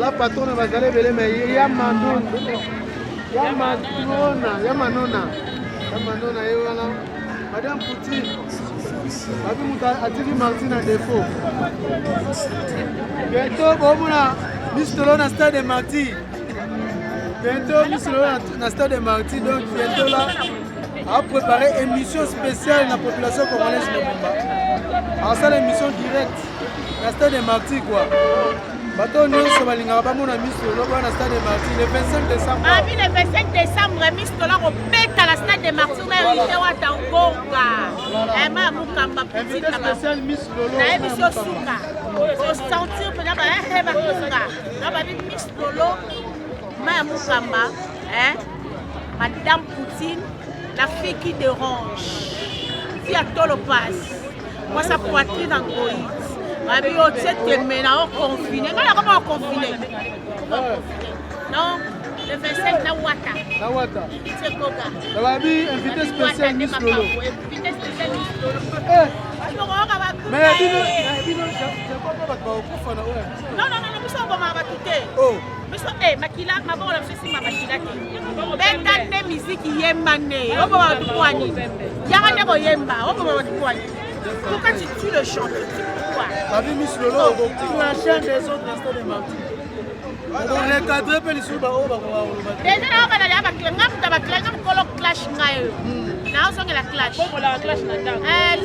La patronne va aller belé mais ya manona Madame Poutine Abi muta atiki Martine à défaut. Bientôt bomuna Miss Tolo na stade de Marty. Bientôt Miss Tolo na stade de Marty, donc bientôt là a préparé une émission spéciale dans la population congolaise de Bomba. Alors ça l'émission directe na stade de Marty quoi. Bateau nous sommes allés à Bamona Miss Tolo na stade de Marty le 25 décembre. Ah oui, le 25 décembre Miss Tolo au pète à la stade de Marty mais il est à Tangonga. Eh ma mukamba petite spécial Miss Tolo. Na émission suka. Faut sentir peut être bakunga. Na ba Miss Tolo ma mukamba Madame Poutine, la fille qui dérange. Fille à Tolo passe. Moi sa poitrine en goïde. Mais yo t'es maintenant confiné. Comment confiné? Non, le 25 na Wata. Na Wata. C'est Koga. Ça va bien invité spécial Miss Lolo. Invité spécial Miss Lolo. Mais bino pas kufa na wewe. Non, biso ngoma batute. Oh. Biso makila mabona sisi makila ke. Beta ne musique yemba ne. Obo batwani. Yanga ne boyemba, obo batwani. Pourquoi tu tues le chant? La vie Miss Lolo, donc la chaîne des autres instants de Marty. On est cadré pour les sous-bas. Déjà, on va aller à la clash. Non, on la clash. La clash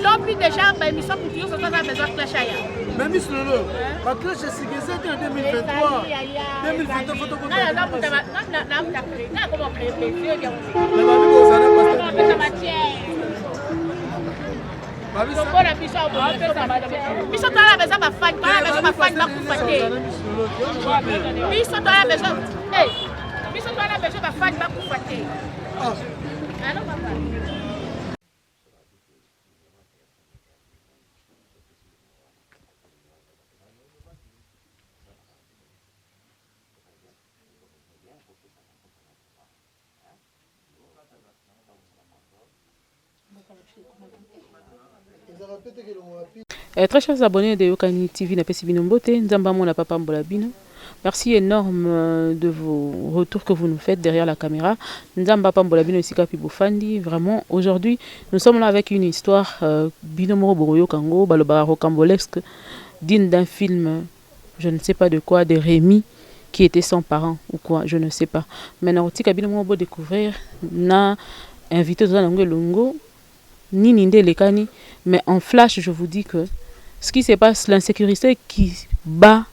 l'objet déjà, mais ils sont pour dire que ça va besoin de clash ailleurs. Mais Miss Lolo, la clash est séquencée en 2023. 2023, photo pour toi. Très chers abonnés de Yokani TV, merci énorme de vos retours que vous nous faites derrière la caméra. Vraiment, aujourd'hui, nous sommes là avec une histoire binomoro boroyo kango balobara rocambolesque digne d'un film, je ne sais pas de quoi, de Rémi qui était son parent ou quoi, je ne sais pas. Maintenant, on découvrir na invité dans Longo ni ninde lekani, mais en flash, je vous dis que ce qui se passe, l'insécurité qui bat,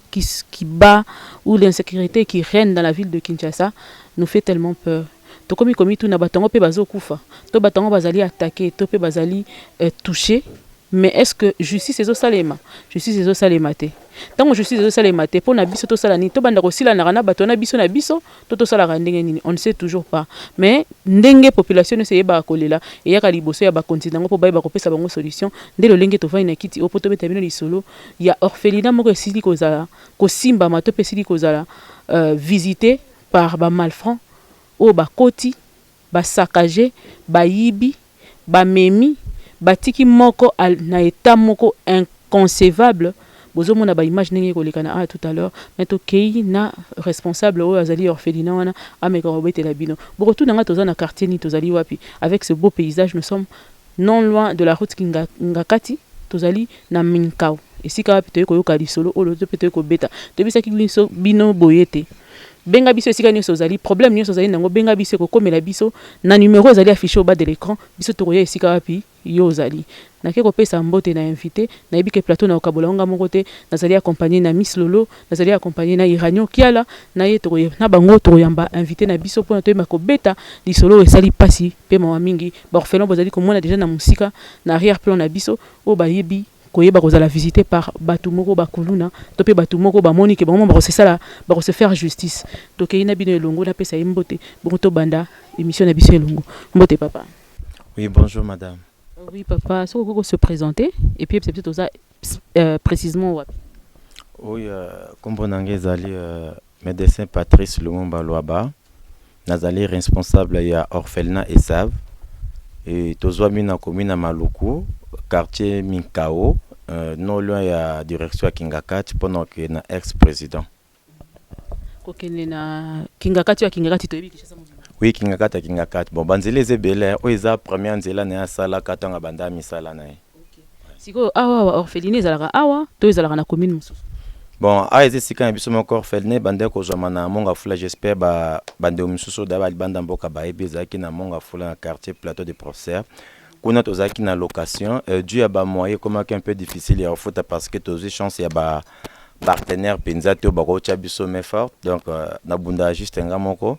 ou l'insécurité qui règne dans la ville de Kinshasa, nous fait tellement peur. Tokomi komi tout na batango pe bazo kufa, to batango bazali attaqué, to pe bazali touché. Mais est-ce que justice ezo salema? Justice ezo salema te. Tant justice ezo salema te, pour na biso to salani, to banda ko sila na rana bato na biso to sala ndenge nini, on ne sait toujours pas. Mais ndenge population ne sait ba kolela, et ya kaliboso ya ba continent po ba ko pesa bango solution, nde lo lenge to va ina kiti opoto beta bino lisolo, ya orphelinat moko esili kozala, ko simba mato pe esili kozala visité par ba malfrants, o ba koti, ba saccagé, ba yibi, ba memi batiki moko na état moko inconcevable. Bozo mona ba image nenge ko lekana tout à l'heure, mais to kei na responsable o azali orphelinat wana ameka robete la bino. Boko tout nanga toza na quartier ni tozali wapi avec ce beau paysage, nous sommes non loin de la route Ngakati, tozali na Minkao. Et si ka wapi to yoka lisolo o lo to peto ko beta. To bisa ki bino boyete. benga biso esika nyonso ozali problème nyonso ozali nango benga biso ekokomela biso na numéro ezali affiché au bas de l'écran biso tokoya esika wapi yo ozali nake kopesa mbote na invité nayebi ke plateau na okabola nga moko te nazali accompagné na Miss Lolo nazali accompagné na Iranio Kiala na ye tokoya na bango tokoyamba invité na biso mpona toyeba kobeta lisolo esali pasi mpe mawa mingi baorphelin bozali komona déjà na musika na arrière plan na biso oyo bayebi koyeba kozala visité par bato moko bakuluna to pe bato moko bamoni ke bango bakosesala bakose faire justice tokei na bino elongo napesa ye mbote bongo tobanda émission na biso elongo mbote papa. Oui, bonjour madame. Oui papa, est-ce que vous pouvez se présenter et puis peut-être aussi précisément wapi? Oui, kombo nange ezali médecin Patrice Lumumba Loaba. Nazali responsable ya orphelinat Esav et tozwa mina commune Maluku quartier Minkao non loin ya direction ya Kingakati pendant que na ex-président. Kokene na Kingakati ya Kingakati toyebi kishasa mo. Oui, Kingakati. Bon, banzele zebele o eza première nzela na sala katanga banda misala na ye. OK. Siko awa wa orphelinat ezalaka awa to ezalaka na commune mususu. Bon, a ezi sika biso moko orphelinat bande ko jama na monga fula j'espère bande mususu da banda mboka ba ebezaki na monga fula na quartier plateau de professeur. Kuna tozaki na location dû à ba moyen comme un peu difficile ya foot parce que tozi chance ya ba partenaire penza to ba ko biso mais fort donc na bunda juste ngamoko.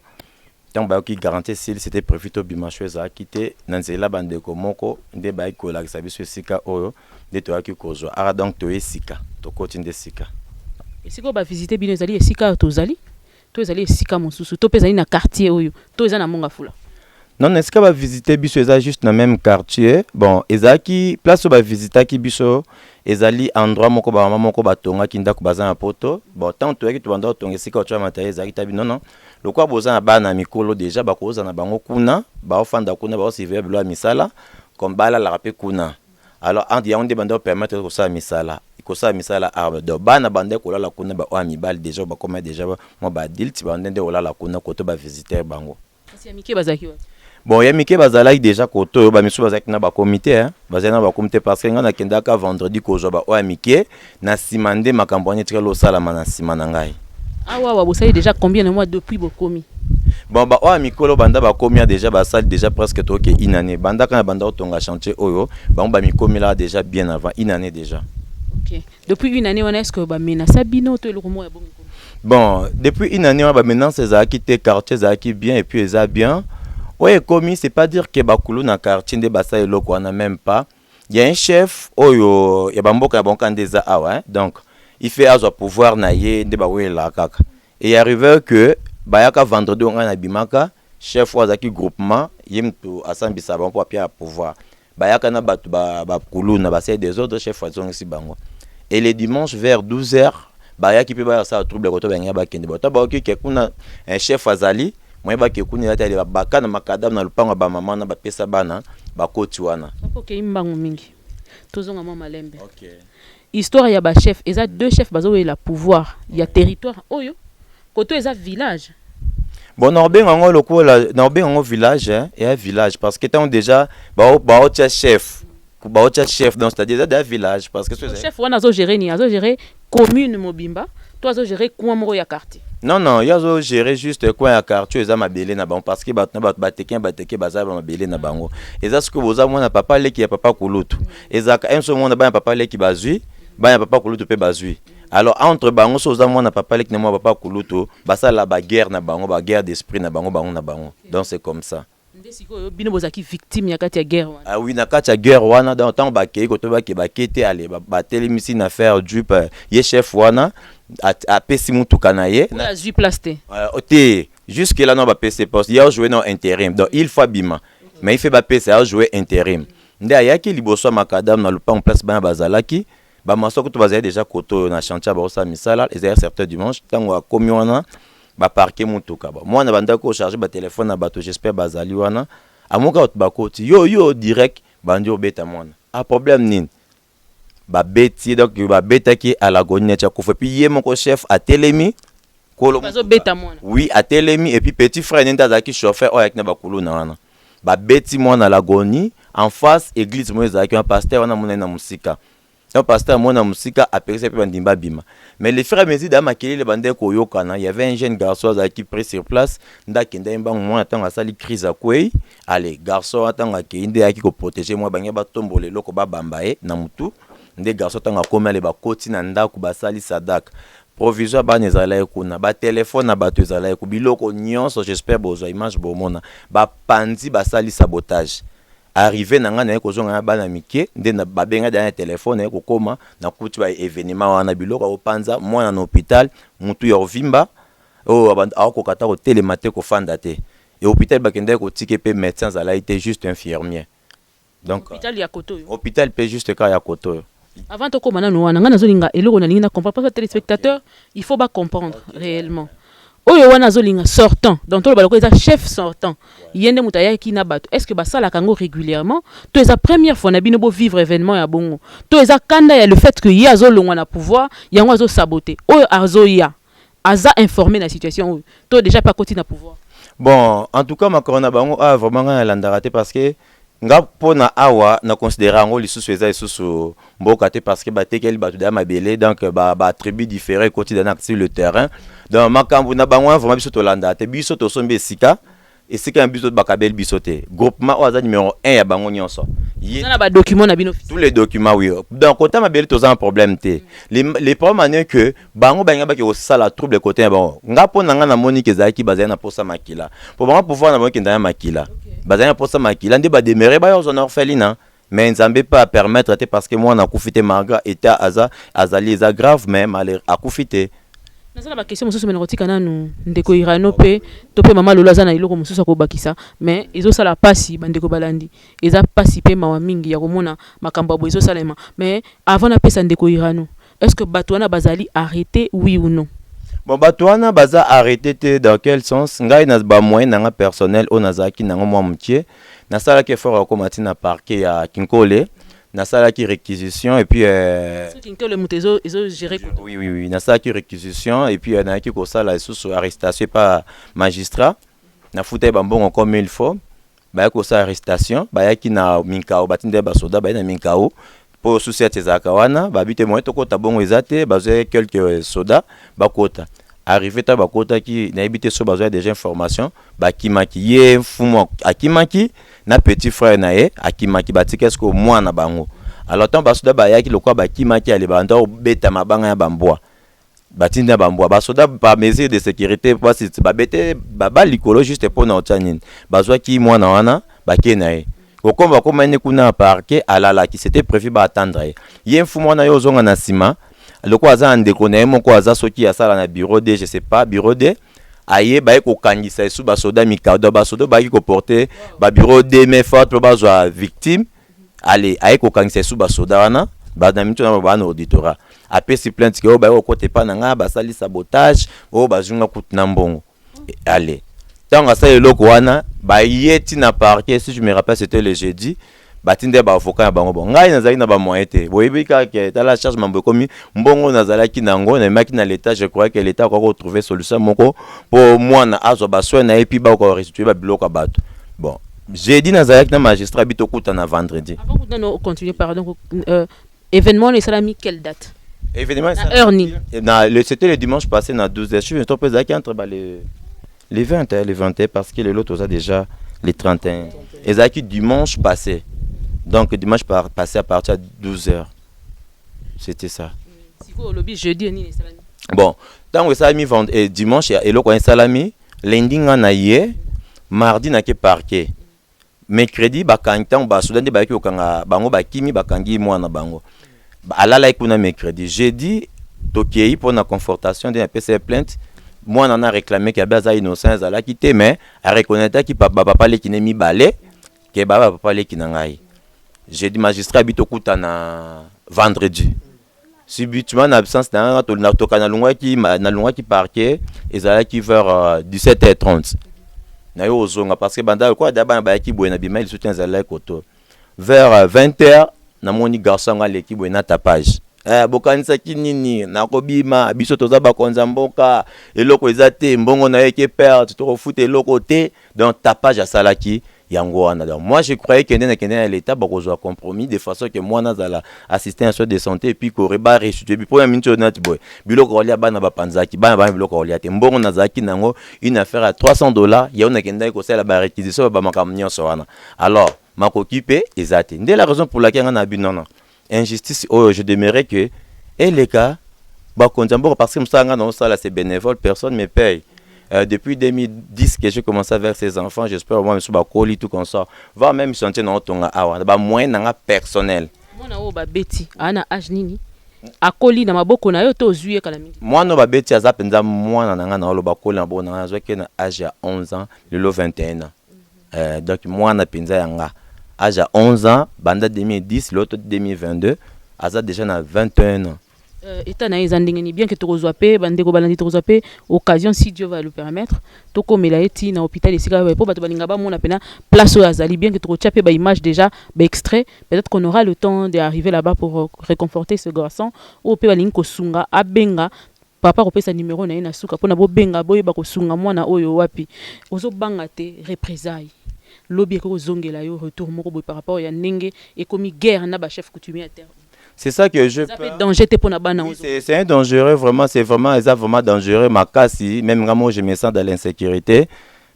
Donc ba qui garantie s'il c'était prévu to bimacho za quitté nanzela bande ko moko nde ba ko la biso sika oyo de to aki kozo ara donc to esika to continue sika. Esiko ba visiter bino ezali esika tozali to ezali esika mosusu to pezali na quartier oyo to ezali na monga fula. Non, est-ce que va visiter biso eza juste dans même quartier. Bon, ezaki place ba visiter ki biso ezali endroit moko ba mama moko batonga kinda ko bazana poto. Bon, tant to yaki to banda tonga sika ocha matériel ezaki tabi non. Le quoi bozana bana mikolo déjà ba koza na bango kuna, ba ofanda kuna ba osiver bilo misala comme bala la rapé kuna. Alors en dia on de banda permettre ko sa misala. Ko sa misala arbe do bana bande ko la kuna ba o mi bal déjà ba comme déjà mo ba dilt ba ndende o la kuna ko to ba visiter bango. Si amike bazaki wa. Bon, ya mike bazalaki déjà koto ba misu bazaki na ba comité hein, bazana ba comité parce que ngana kendaka vendredi ko zo ba o amike na simande makamboni trelo sala mana simana ngai. Ah ouais, vous savez déjà combien de mois depuis vos commis? Bon, bah, ouais, Mikolo Banda, bah, combien déjà, bah, ça déjà presque tout une année. Banda, quand Banda, on a chanté, oh, bah, on va Mikomi là déjà bien avant, une année déjà. Ok. Depuis une année, on est-ce que, bah, maintenant, Sabino, tout le monde est bon? Bon, depuis une année, bah, maintenant, c'est ça qui était quartier, ça qui bien, et puis, ça bien. Ouais, commis, c'est pas dire que, bah, Koulou, dans quartier, de Bassa et Loko, on n'a même pas. Il y a un chef, oh, yo, il y a Bamboka, bon, quand des ah, ouais, donc. Il fait à pouvoir naïe de baoué la kaka. Et il arrive que bayaka vendredi on a bimaka chef wazaki groupement yim to asambi sabon pour à pouvoir. Bayaka na batu ba kulu na basé des autres chefs wazong si bango. Et les dimanches vers 12h bayaki pe ba ça trouble ko to banya ba kende. Ba ba ki kuna un chef wazali moi ba ki kuna ta ba baka na makadam na lupango ba mama na ba pesa bana ba koti wana. OK imbango mingi. Tozonga mama malembe. OK. Histoire ya ba chef, eza deux chefs bazo la pouvoir, il y a territoire oyo. Koto eza village. Bon norbe ngo lokola norbe ngo village hein, et un village parce que tant déjà ba ocha chef. Ba ocha chef donc c'est-à-dire des village parce que le chef wana zo gérer ni azo gérer commune Mobimba, toi zo gérer coin moko ya quartier. Non, il y a gérer juste quoi à quartier za mabele na bango parce que bateke baza mabele na bango. Et ça ce que vous avez mon papa le qui a papa kulutu. Et ça un seul monde ba papa le qui bazui. Ba papa kulutu pe bazui. Alors entre bango so za mwana papa lek ne moi papa kulutu basa la ba guerre na bango ba guerre d'esprit na bango na bango. Donc c'est comme ça. Ndesiko bino bozaki victime ya kati ya guerre wana. Ah oui na kati ya guerre wana dans temps ba kei ko to ba ke ba kete aller ba telemisi na faire dupe ye chef wana a pesi mutuka na ye. Na zui plasté. OK jusque là non ba pesi poste. Il a joué dans intérim. Donc il faut bima. Mais il fait ba pesi a joué intérim. Nde ayaki liboso makadam na lupa en place bana bazalaki. Ba maso ko to bazali déjà koto na chantier ba osa misala les heures certains dimanche tango a komi wana ba parquer mutuka ba moi na banda ko charger ba téléphone na bato j'espère bazali wana amoka ba koti yo direct bandi obeta mwana a problème nini ba beti donc ba beta ki à la gonia cha ko fait puis yé mon chef a telemi ko bazo beta mwana oui a telemi et puis petit frère nenda zaki chauffeur o avec na ba kulu na wana ba beti mwana la goni en face église moi zaki un pasteur wana mona na musika. donc pasteur mona musika apelisa pe bandimba bima. Mais les frères mesures da makeli le bande ko yokana, il y avait un jeune garçon qui pris sur place ndakenda imba mwana tanga sali crise akwei. Allez, garçon atanga kende yaki ko protéger moi banya ba tombole loko ba bambaye na mutu. Nde garçon tanga koma le ba koti na ndaku basali sadak. Provisoire ba nezala ekuna ba téléphone na bato ezala eku biloko nyonso, j'espère bozo image bomona ba pandi basali sabotage. Arrivé nanga na ekozonga na bana mike nde na babenga na téléphone eko koma na kuti ba événement wana biloko opanza mwana na hôpital mutu ya ovimba o ako kata ko télématé ko fanda te et hôpital bakende ko tike pe médecin zala été juste infirmier. Donc hôpital ya koto yo. Hôpital pe juste ka ya koto. Avant de commencer, nous avons zolinga eloko na linga comprendre parce que téléspectateur, il faut pas comprendre réellement. Oyo wana zolinga sortant, donc le baloko est chef sortant. Yende mutaya ki na bato. Est-ce que ba sala kango régulièrement? To eza première fois na bino bo vivre événement ya bongo. To eza kanda ya le fait que ya zolongwa na pouvoir, yango azo saboter. Oyo azo ya aza informé na situation oyo. To déjà pas côté na pouvoir. Bon, en tout cas ma corona bango a vraiment landaraté parce que nga pona awa na considérer ngo lisusu eza lisusu mboka te parce que batekeli batu da mabele donc ba tribu différents quotidiennement sur le terrain donc makambu na bango vraiment biso to landa te biso to sombe sika et c'est quand biso bakabel biso te groupement oza numéro 1 ya bango nyonso na ba documents na bino tous les documents oui donc côté mabele to za un problème te les problèmes que bango banga ba ke sala trouble côté bango nga pona nga na moni ke zaki bazana na posa makila pour vraiment pouvoir na bango ke ndaya makila bazana posa makila ndi ba demeurer ba yo zone orpheline mais nzambe pas permettre parce que moi na kufite marga eta azali za grave même aller akufite. Nazala ba question mosusu menakotika nanu ndeko irano pe to pe mama lolo azana iloko mosusu ko bakisa mais ezo sala pasi bandeko balandi eza pasi pe mawa mingi ya komona makambo abo ezo salema mais avant na pesa ndeko irano est-ce que batwana bazali arrêté oui ou non? Bon batwana baza arrêté dans quel sens ngai na ba moyen na personnel onazaki na moi mutier na sala ke fort ko matina parquet ya Kinkole na sala ki réquisition et puis Kinkole mutezo ezo gérer oui na sala ki réquisition et puis na ki ko sala sous arrestation par magistrat na futa ba mbongo comme il faut ba ko sa arrestation ba yaki na minkao batinde ba soda ba na minkao pour société zakawana babite moyen to kota bongo ezate bazé quelques soda bakota arrivé ta bakota ki na habité so bazé des informations bakimaki ye fumo akimaki na petit frère na ye akimaki batike est-ce que moi na bango alors tant basoda ba yaki lokwa bakimaki ale banda obeta mabanga ya bamboa batinda bamboa basoda ba mesure de sécurité parce que babete baba likolo juste pour na otsanine bazwa ki moi na wana bakena ye Okomba koma ene kuna parquet alala qui s'était prévu ba attendre. Yen fumo na yo zonga na sima. Loko aza ndeko na yemo ko aza soki ya sala na bureau D, je sais pas, bureau D. Aye ba ko kangisa su ba soda mikado ba soda ba ki ko porter ba bureau D mais forte ba zo victime. Allez, aye ko kangisa su ba soda wana ba na mitu na ba na auditorat. Après si plainte que ba ko te pa na nga ba sali sabotage, o ba zunga kutna mbongo. Allez. Tant à ça eloko wana ba yeti na parquet si je me rappelle c'était le jeudi batinde ba avocat ya bango bon ngai nazali na ba moyen te boyebi ka ke ta la charge mambo komi mbongo nazala ki nango na maki na l'état je crois que l'état ko retrouver solution moko pour moi na azo ba soin na epi ba ko restituer ba biloko bato bon jeudi nazala ki na magistrat bito kuta na vendredi avant que nous continuer pardon événement les salami quelle date événement ça heure ni c'était le dimanche passé na 12h je suis trop pesé entre les 20 parce que l'autre a déjà les 31. Et ça qui dimanche passé. Donc dimanche passé à partir de 12h. C'était ça. Si vous lobby jeudi ni salami. Bon, tant que ça a mis dimanche et l'autre salami, lundi on a hier, mardi na ke parquet. Mercredi ba kantan ba soudan de ba ki okanga bango ba kimi ba kangi mwana bango. Ba alala ikuna mercredi, jeudi tokei pour na confortation de PC plainte. Moi on a réclamé qu'il y a innocent zala qui te mais a reconnaître qui papa les qui n'est mi balé que baba papa les qui n'angai. J'ai dit magistrat bito kuta na vendredi. Subitement en absence na to kana lungwa ki parquet ezala qui vers 17h30. Na yo ozonga parce que banda quoi d'abord ba ki boena bima il soutient zala koto. Vers 20h na moni garçon nga l'équipe boena tapage. Bokanisa kinini na kobima biso toza bakonza mboka eloko ezate mbongo na yeke perte to foot eloko te donc tapage ya salaki yango wana. Donc moi je croyais que à l'état ba kozwa compromis de façon que moi nazala assister un soin de santé et puis ko reba restituer puis pour minute nat boy biloko olia bana ba panzaki bana biloko olia te mbongo nazaki nango une affaire à $300 ya on akenda ko sala ba réquisition ba makam nyonso wana. Alors makokipe ezate ndé la raison pour laquelle on a bu non injustice je demeurais que et les cas bah parce que msanga non ça là c'est bénévole, personne me paye. Depuis 2010 que j'ai commencé à vers ces enfants, j'espère moi monsieur bakoli tout comme ça va même chanter dans tonga awa ba moyen nanga personnel mwana o ba beti ana âge nini akoli na maboko na yo to zuye kala mingi mwana ba beti aza penza mwana nanga na lo bakoli na bona na zoke na âge ya 11 ans le 21 ans. Donc mwana penza yanga âge à 11 ans banda 2010 l'autre 2022 aza déjà na 21 ans. État na ezandingeni bien que tokozwa pe bandeko balandi tokozwa pe occasion si Dieu va le permettre tokomela eti na hôpital esika po bato balinga ba mona pena place au azali bien que tokotia pe ba image déjà ba extrait peut-être qu'on aura le temps d'arriver là-bas pour réconforter ce garçon ou pe balingi ko sunga abenga papa kopesa numéro na ye na suka pona bo benga boye ba ko sunga mwana oyo wapi ozo banga te représailles lobby ko zongela yo retour moko boy par rapport ya ndenge et comme guerre na ba chef coutumier à terre. C'est ça que je peux. C'est un dangereux, vraiment, c'est vraiment dangereux. Ma casse, même moi, je me sens dans l'insécurité.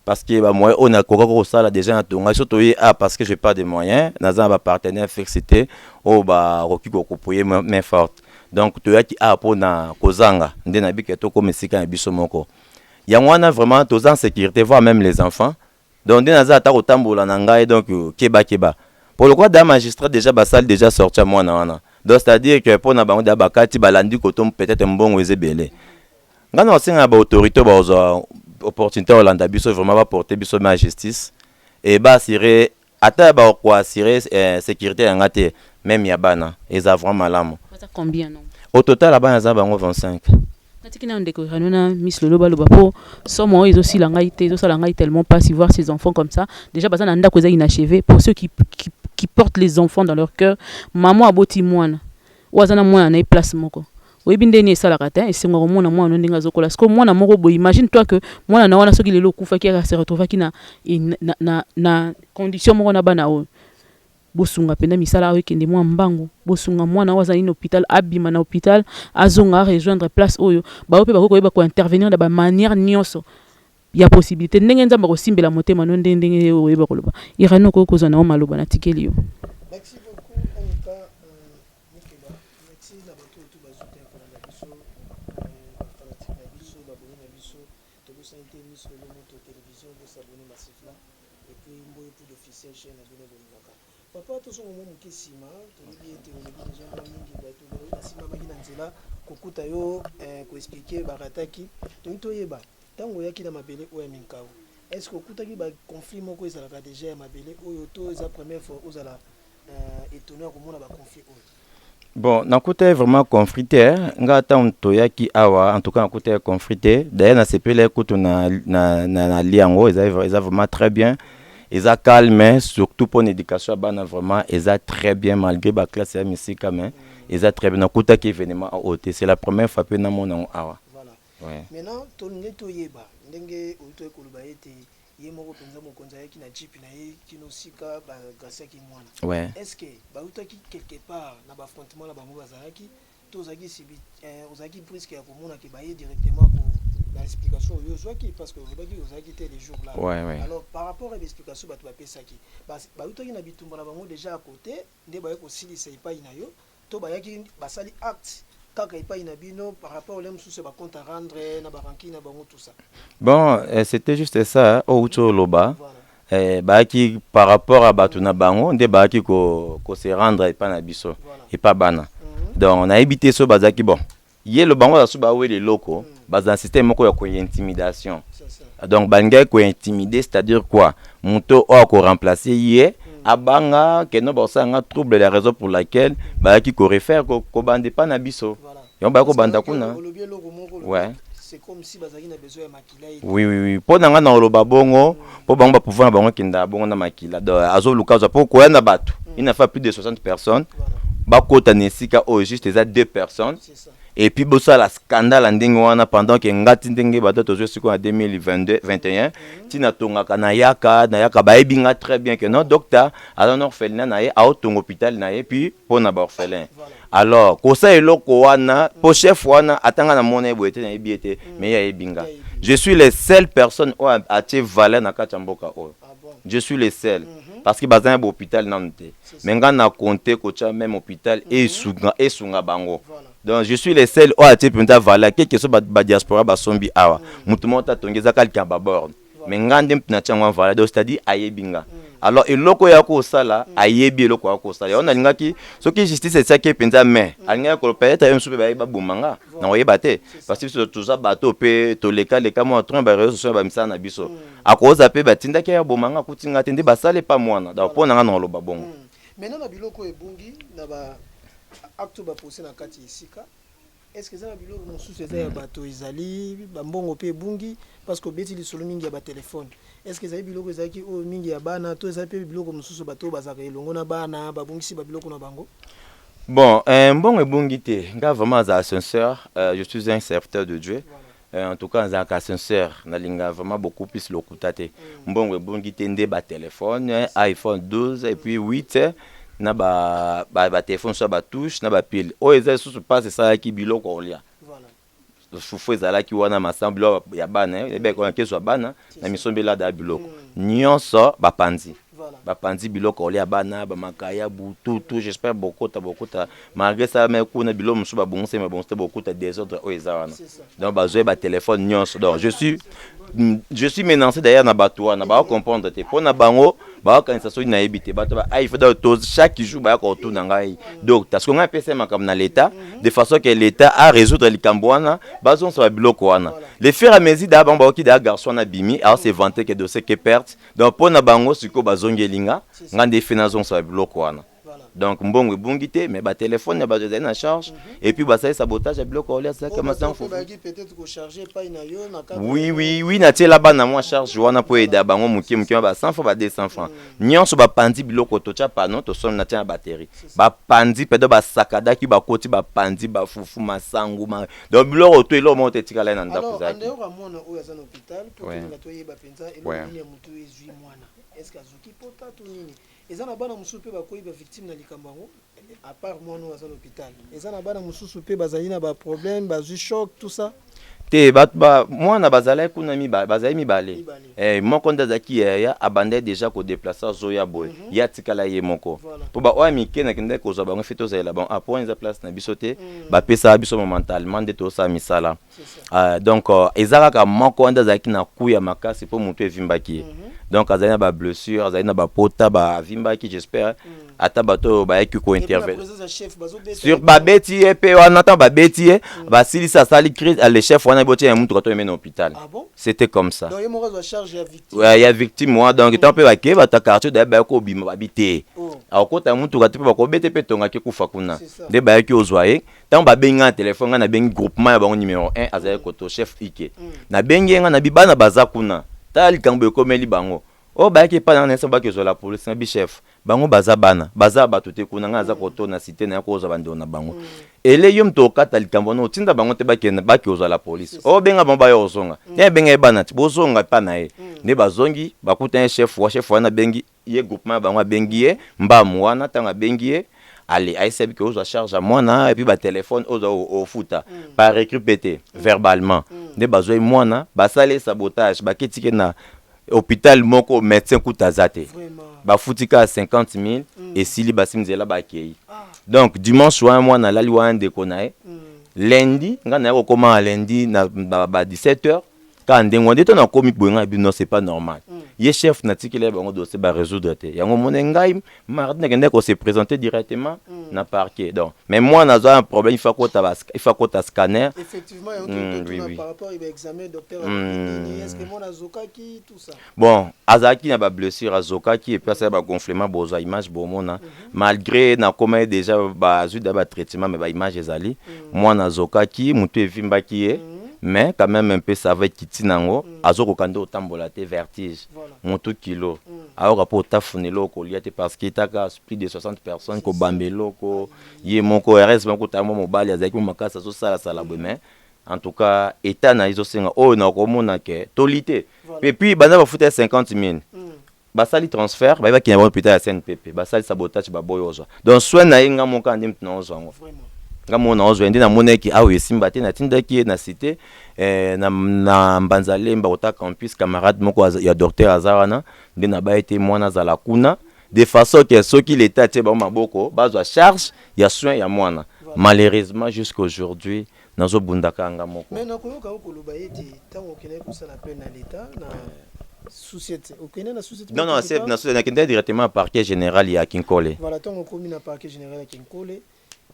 Parce que moi, on a ça déjà, surtout parce que je n'ai pas de moyens. Nous avons un partenaire fixité, au Rocky Kokopoye, main forte. Donc, tu as qui a pour na Kozanga, Ndenabi Keto, comme Sika et Bissomoko. Il y a vraiment tous en sécurité, voire même les enfants. Donc, nous avons Tamboula Nangaï, donc Keba. Pour le cas d'un magistrat, déjà, Bassal déjà sorti à moi. Donc c'est-à-dire que pour na bango da bakati balandi kotom peut-être mbongo ezebele ngana osenga ba autorité ba opportunité Hollanda biso vraiment va porter biso ma justice et ba assurer ata ba ko assurer sécurité ngate même ya bana eza vraiment malamu. Ça combien non? Au total la bana za bango 25. Natikina ndeko ranona Miss Lolo baloba po somo ils aussi langai tellement pas si voir ces enfants comme ça déjà bazana nda koza inachevé pour ceux qui portent les enfants dans leur cœur. Maman aboti mwana wazana mwana na place moko oyebinde ni esala kata esengo mwana mwana ndinga zokola sko mwana moko bo imagine toi que mwana na wana soki lelo kufa ki se retrouver ki na condition moko na bana o bosunga penda misala o kende mwa mbango bosunga mwana wazana ni hôpital abima na hôpital azonga rejoindre place oyo ba ope bako koyeba ko intervenir da ba manière nyonso ya possibilité ndenge nzamba ko simbela motema no ndenge oyeba koloba irano ko kozana o maloba na tikeli yo. Merci beaucoup Anita Nikeba. Merci na bato to bazuta ko na biso fanatique na biso baboni na biso to ko santé miso le moto télévision de s'abonner massivement et puis mboyo pour d'officiel chaîne na bino bonaka. Papa to so mo mukisima to libi ete on est déjà mingi bato na sima ba kina nzela kokuta yo ko expliquer barataki to yeba tango yaki na mabele oya minkao. Est-ce que okutaki ba conflit moko ezalaka déjà ya mabele oyo to eza première fois ozala étonné komona ba conflit oyo? Bon, nakuta vraiment confrité nga tanto yaki awa en tout cas nakuta confrité d'ailleurs na sepele kutu na liango eza vraiment très bien. Eza calme surtout pour l'éducation à bana vraiment eza très bien malgré ba classe ya misika mais eza très bien nakuta ki événement à hôtel c'est la première fois pe na mona awa. Ouais. Maintenant, ton neto yeba, ndenge oito ekoloba ete ye moko penza mokonza yaki na jeep na ye kino sika ba grâce ki mwana. Ouais. Est-ce que ba utaki quelque part na ba affrontement la bango bazaki to zaki sibi ozaki presque ya komona ke ba ye directement ko la explication yo zwaki parce que ozaki te les jours là. Ouais. Alors par rapport à l'explication ba to ba pesaki ba utaki na bitumba la bango déjà à côté nde ba yako silisa ipai na yo to ba yaki basali acte par rapport aux comptes à rendre, tout ça. Bon, c'était juste ça, au Loba. Par rapport à Batuna Bango, on débat ko se rendre et pas nabiso et pas bana. Donc on a évité ce bazaki bon. Hier le bango a soubaoué les locaux, bas un système ko intimidation. Donc bangay ko intimider, c'est-à-dire quoi? Monto ko remplacer hier. Abanga que no bosanga trouble la raison pour laquelle ba qui ko réfère ko bande pas na biso yon ba ko banda kuna ouais c'est comme si bazaki na besoin ya makila oui po nanga na loba bongo po bango ba pouvoir bango kinda bongo na makila do azo lukaza po ko na bato il n'a fait plus de 60 personnes ba kota nesika o juste les 2 personnes et puis bossa la scandale ndenge wana pendant que ngati ndenge bato tozo siko en 2022 21 tina tongaka na yaka baebi nga très bien que non docteur alors orphelin na ye a tongo hôpital na ye puis pona ba orphelin alors kosa eloko wana po chef wana atanga na mona eboete na ebiete mais ya ebinga je suis les seules personnes au atie valeur na kati mboka o je suis les seuls parce que bazan ba hôpital nanté mais nga na compter ko cha même hôpital et sunga bango. Donc je suis les seuls au atie penta valeur quelque chose ba diaspora ba sombi awa mutu mota tongeza kalika ba bord mais ngande mpna changwa valeur c'est-à-dire ayebinga. Alors eloko ya ko sala ayebi eloko ya ko sala on alingaki soki justice c'est ça qui penza mais alinga ko peut-être même soupe ba bomanga na oyeba te parce que tout ça bato pe to leka mo train ba réseaux sociaux ba misa na biso akoza pe batinda ki ya bomanga kutinga tende basale pa mwana da pona nga na loba bongo maintenant na biloko ebungi na ba acte ba posé na kati isika. Est-ce que ça va biloko mosusu eza ya bato ezali bambongo pe ebungi parce que beti lisolo mingi ya ba téléphone. Est-ce que ça biloko ezaki o mingi ya bana to eza pe biloko mosusu bato bazaka elongo na bana babungisi ba biloko na bango? Bon, mbongo ebungi te nga vraiment za sincère, je suis un serviteur de Dieu. En tout cas za sincère na linga vraiment beaucoup plus lokuta te. Mbongo ebungi te nde ba téléphone, iPhone 12 et puis 8 na ba téléphone sur ba touche na ba pile o eza sous passe ça qui biloko olia voilà souffre ezala ki wana masamblo ya bana ebe ko keso bana na misombela da biloko nyonso ba panzi biloko olia bana ba makaya butu tout j'espère beaucoup ta malgré ça mais ko na biloko musu ba bonse mais bonse beaucoup ta désordre o eza wana donc ba zo ba téléphone nyonso donc je suis menacé d'ailleurs na bato na ba comprendre te pona bango ba kanisa so na ebité bato ba il faut chaque jour ba ko tout na ngai donc parce qu'on a pensé makam na l'état de façon que l'état a résoudre likambo wana bazon so biloko wana les faire à mesure da bango ki da garçon na bimi alors c'est vanté que dossier que perte donc pona bango siko bazongelinga ngande finazon so biloko wana. Donc mbongo ebungi te mais ba téléphone na ba na charge et puis ba ça sabotage à bloc olia ça comme ça faut peut-être ko charger pas ina yo na ka oui na tie là bas na moi charge wana po eda bango muki ba 100 francs ba 200 francs nyonso ba pandi biloko to cha pano to son na tia batterie ba pandi pedo ba sakada ki ba koti ba pandi ba fufu masangu ma donc biloko to elo mo te tikala na ndako za alors ande mwana o ya za hôpital pour que na to yeba penza elo ni mutu ezui mwana est-ce que azuki pota to nini ezana bana mususu pe bakoyi ba victime na likambango à part moi nous à l'hôpital ezana bana mususu pe bazali na ba problème bazu choc tout ça te ba moi na bazala kuna mi bazali mi balé mon konda zaki ya abandé déjà ko déplacer zoya boy ya tikala ye moko po ba o mi kena kende ko zo ba ngefito za la bon a point za place na bisote ba pesa biso mentalement de to sa misala donc ezaka ka mon konda zaki na kuya makasi po mutu evimbaki donc azali ba blessure azali na ba pota ba vimbaki j'espère ata bato ba yaki ko intervenir sur ba beti pe on attend ba beti ba silisa sali crise le chef wana boti ya mutu ko to mena hôpital c'était comme ça donc yemo ko charge ya victime ouais ya victime moi donc tant pe ba ke ba ta quartier de ba ko bima ba bité akota mutu ka te ba ko bete pe tonga ke kufa kuna de ba yaki ozwaye tant ba benga téléphone nga na bengi groupement ya bango numéro 1 azali ko to chef ike na bengi nga na bibana baza kuna tali kambo komeli bango o ba ke pa na nesa ba ke zo la police na bi chef bango baza bana baza bato te kuna nga za ko to na cité na ko zo bando na bango ele yom to kata likambo no tinda bango te ba ke zo la police o benga bango ba yo zonga te benga bana ti bozonga pa na ye ne bazongi bakuta un chef wana bengi ye groupement bango bengi ye mba mwana tanga bengi ye allez aïseb que ozo charge à mwana et puis ba téléphone ozo au futa par récupérer verbalement ne bazoy mwana basale sabotage ba ketike na hôpital moko médecin kutazate ba futika 50 000 et sili basimzela ba kei donc dimanche soir moi na lali wa ndeko nae lundi ngana ko koma lundi na ba 17h quand ndengo ndito na komi boyenga bi non c'est pas normal ye chef na tikile bango dossier ba résoudre te yango monengai mardi na kende ko se présenter directement na parquet donc mais moi na zo un problème il faut ko ta scanner effectivement oui. Par rapport à examen docteur est-ce que mon azokaki tout ça bon azaki na ba blessure azokaki et puis ça ba gonflement boza image bomona malgré na koma déjà ba azu da ba traitement mais ba image ezali moi na azokaki mutu evimbaki mais quand même un peu ça va kiti nango azoko kando otambola te vertige moto kilo alors pour tafunelo ko liate parce que taka plus de 60 personnes ko bambelo ko ye moko RS moko tamo mobali azaki makasa so sala sala mais en tout cas état na izo senga o na ko mona ke tolité et puis bana ba futa 50 000 basali transfert ba ki na hôpital ya CNPP basali sabotage ba boyozo donc soit na inga moka ndim na ozwango nga mona ozwende na moneki awe simba te na tindaki na cité na mbanzale mbota campus camarade moko ya docteur Azawana nde na ba été mwana zala kuna de façon que soki l'état te ba maboko bazwa charge ya soin ya mwana malheureusement jusqu'aujourd'hui nazo bundaka nga moko mais na koyoka ko loba ete tango kene ko sala pe na l'état na société okene na société non c'est na société directement à parquet général ya Kinkole voilà tango komi na parquet général ya Kinkole.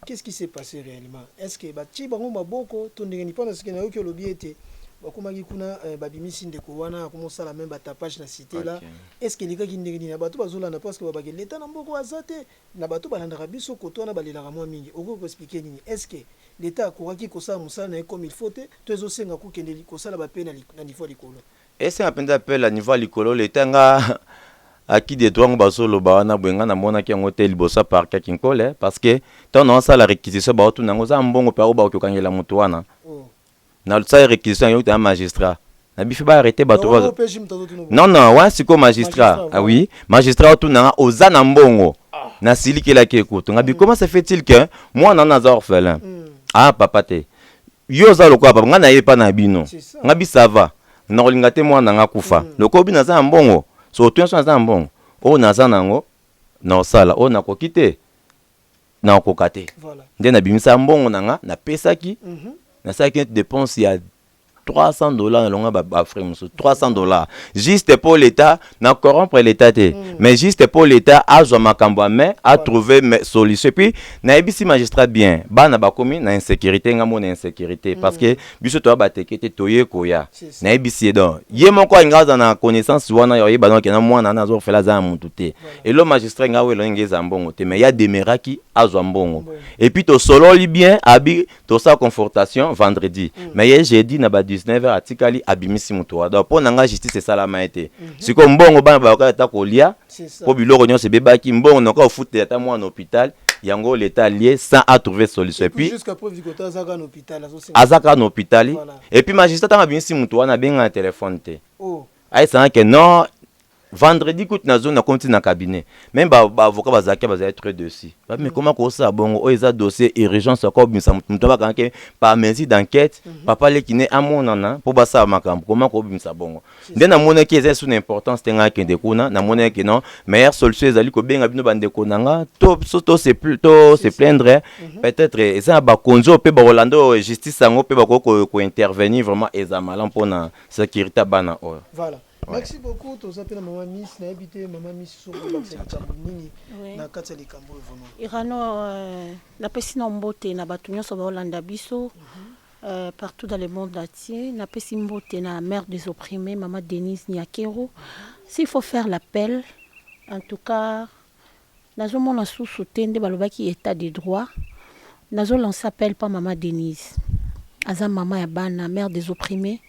Qu'est-ce qui s'est passé réellement? Est-ce que bati bango maboko to ndengeni pona ce que na yoki lobi ete bakomaki kuna babimisi ndeko wana commencer la même batapage na cité là est-ce que lika ki ndengeni na bato bazolanda parce que babaki l'état na mboko azate na bato balandaka biso koto na balelaka mwa mingi oko ko expliquer nini est-ce que l'état akoraki kosala musala na comme il faut te to ezosenga ko kende kosala ba pe na niveau likolo est-ce apenda pe la niveau likolo l'état nga aki de droit basolo ba na bwenga na mona ki ngote libosa parquet Kinkole parce que tant on ça la réquisition ba otu nango za mbongo pa ba okangela mutu wana na ça réquisition yo ta magistrat na bifi ba arrêter ba to non ouais c'est comme magistrat ah oui magistrat otu nanga oza na mbongo na silikela ke ekutu ngabi comment ça fait-il que moi na za orphelin ah papa te yo za lokwa papa ngana yepa na bino ngabi ça va na olinga te moi nanga kufa lokobi na za mbongo so tu as un bon o naza nango na sala o na kokite na kokate voilà nde na bimisa mbongo nanga na pesaki na saki dépense ya $300 na longa ba frère muso $300 juste pour l'état na corrompre l'état te mais juste pour l'état azwa makambo mais a trouver solution puis na ebisi magistrat bien bana bakomi na insécurité nga mona insécurité parce que biso to ba tekete toye koya na ebisi donc ye moko ngaza na connaissance wana yo yeba donc na mwana na zo fela za muntu te et le magistrat nga welo ngeza mbongo te mais ya demeraki azwa mbongo et puis to solo li bien abi to sa confortation vendredi mais ye jeudi na ba 19h atikali abimisi mutu wada po nanga justice salama ete siko mbongo bana ba ta kolia po biloko nyonse bebaki mbongo nako futa ata mwana hôpital yango l'état lié sans à trouver solution et puis jusqu'à preuve du côté azaka na hôpital et puis magistrat tanga abimisi mutu wana benga téléphone te ai ça que non vendredi coûte na zone na compte na cabinet même ba avocat bazaki bazali très dessus mais comment ko ça bongo o eza dossier urgence ko bimisa mutu ba kanke par mesure d'enquête papa le kiné amonana pour ba ça makambo comment ko bimisa bongo nde na mona ki eza sous importance tenga kende kuna na mona ki non meilleure solution ezali ko benga bino bande konanga to se plaindre peut-être eza ba konzo pe ba Rolando justice sango pe ba ko intervenir vraiment ezamala mpona sécurité bana o voilà. Merci beaucoup. Tu as appelé Maman Miss, na habité Maman Miss sur le Nini na kati les Kambo vraiment. Irano la pesina mbote na batunyo so ba Holanda biso partout dans le monde entier, na pesina mbote na mère des opprimés Maman Denise Nyakero. S'il faut faire l'appel, en tout cas nazo mona sous soutende balobaki état de droit. Nazo lancer appel par Maman Denise. Aza maman ya bana mère des opprimés,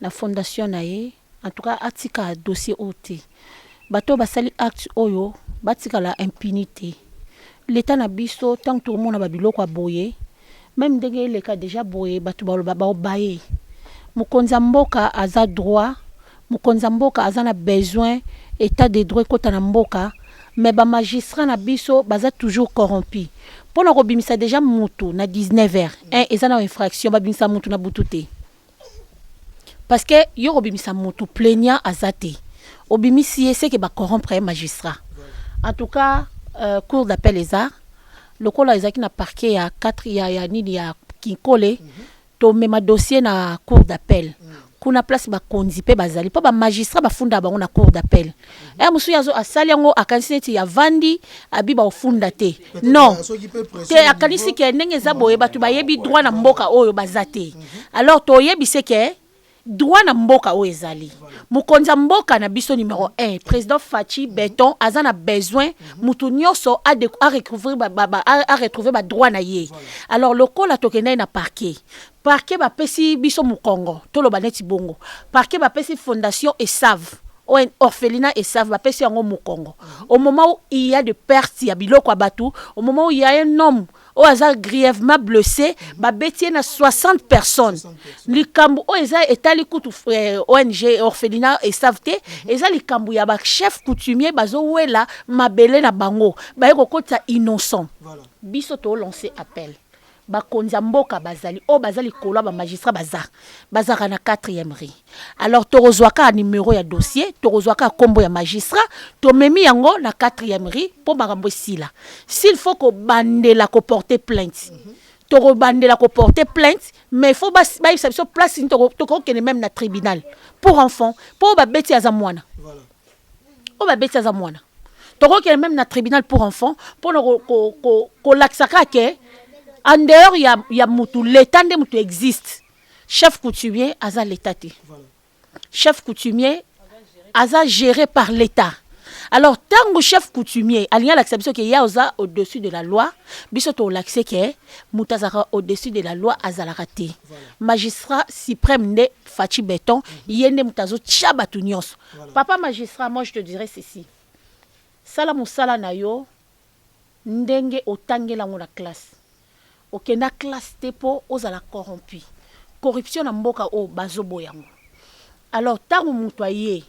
la fondation nae en tout cas atika dossier OT bato basali acte oyo batika la impunité l'état na biso tant que tout le monde ba biloko aboye même ndenge le cas déjà boye bato ba obaye mukonza mboka aza droit mukonza mboka aza na besoin état de droit kota na mboka mais ba magistrat na biso baza toujours corrompu pona ko bimisa déjà mutu na 19h eza na infraction ba bimisa mutu na butute parce que yo obimisa mutu plaignant azate obimisi c'est que ba corrompre un magistrat en tout cas cour d'appel les arts le kola ezaki na parquet ya 4 ya nini ya Kinkole to mema dossier na cour d'appel kuna place ba konzi pe bazali pa ba magistrat ba funda bango na cour d'appel musu yazo asali yango akaniseti ya vandi abi ba ofunda te non te akanisi ke ndenge za boye batu ba yebi droit na mboka oyo bazate alors to yebi c'est que droit na mboka o ezali mokonza mboka na biso numéro 1 président Fachi Beton aza na besoin mutu nyonso a retrouver ba droit na ye alors lokola tokenda na parquet ba pesi biso mukongo toloba neti bongo parquet ba pesi fondation ESAV un orphelinat et savent va passer en Congo. Au moment où il y a de pertes, il y a biloko à batou. Au moment où il y a un homme au hasard grièvement blessé, bah bétier na 60 personnes. Le cambo au hasard est allé coutu ONG orphelinat et savent et ça le cambo y a ba chef coutumier bazo ouela mabele na bango. Bah eko kota innocent. Biso to lancer appel. Bakonza mboka bazali o bazali kola ba magistrat bazaka na 4e rang. Alors torozwaka numéro ya dossier, torozwaka kombo ya magistrat, to memi yango na 4e rang po makambo sila. S'il faut ko bandela ko porter plainte. Toro bandela ko porter plainte, mais il faut ba exception place to ko kene même na tribunal pour enfants, pour ba beti azamwana. Voilà. O ba beti azamwana. Toro kene même na tribunal pour enfants, pour ko laksaka ke en dehors, il y a moutou. L'état de moutou existe. Chef coutumier, aza l'état. Voilà. Chef coutumier, aza géré par l'état. Alors, tant que chef coutumier, il y a l'acception qu'il y a au-dessus de la loi, bisoto l'accès que moutazara au-dessus de la loi aza la raté. Magistrat suprême de Fachi Beton, yende moutazo tchabatounios. Papa magistrat, moi je te dirais ceci. Sala moussala na yo, ndenge otange la la classe. Ok, na classe tepo ozala corrompu. Corruption na mboka o bazobo yango. Alors tango mutu aye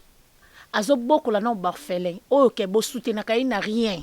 azoboko la na orphelin o ke bo soutenir ka ina rien.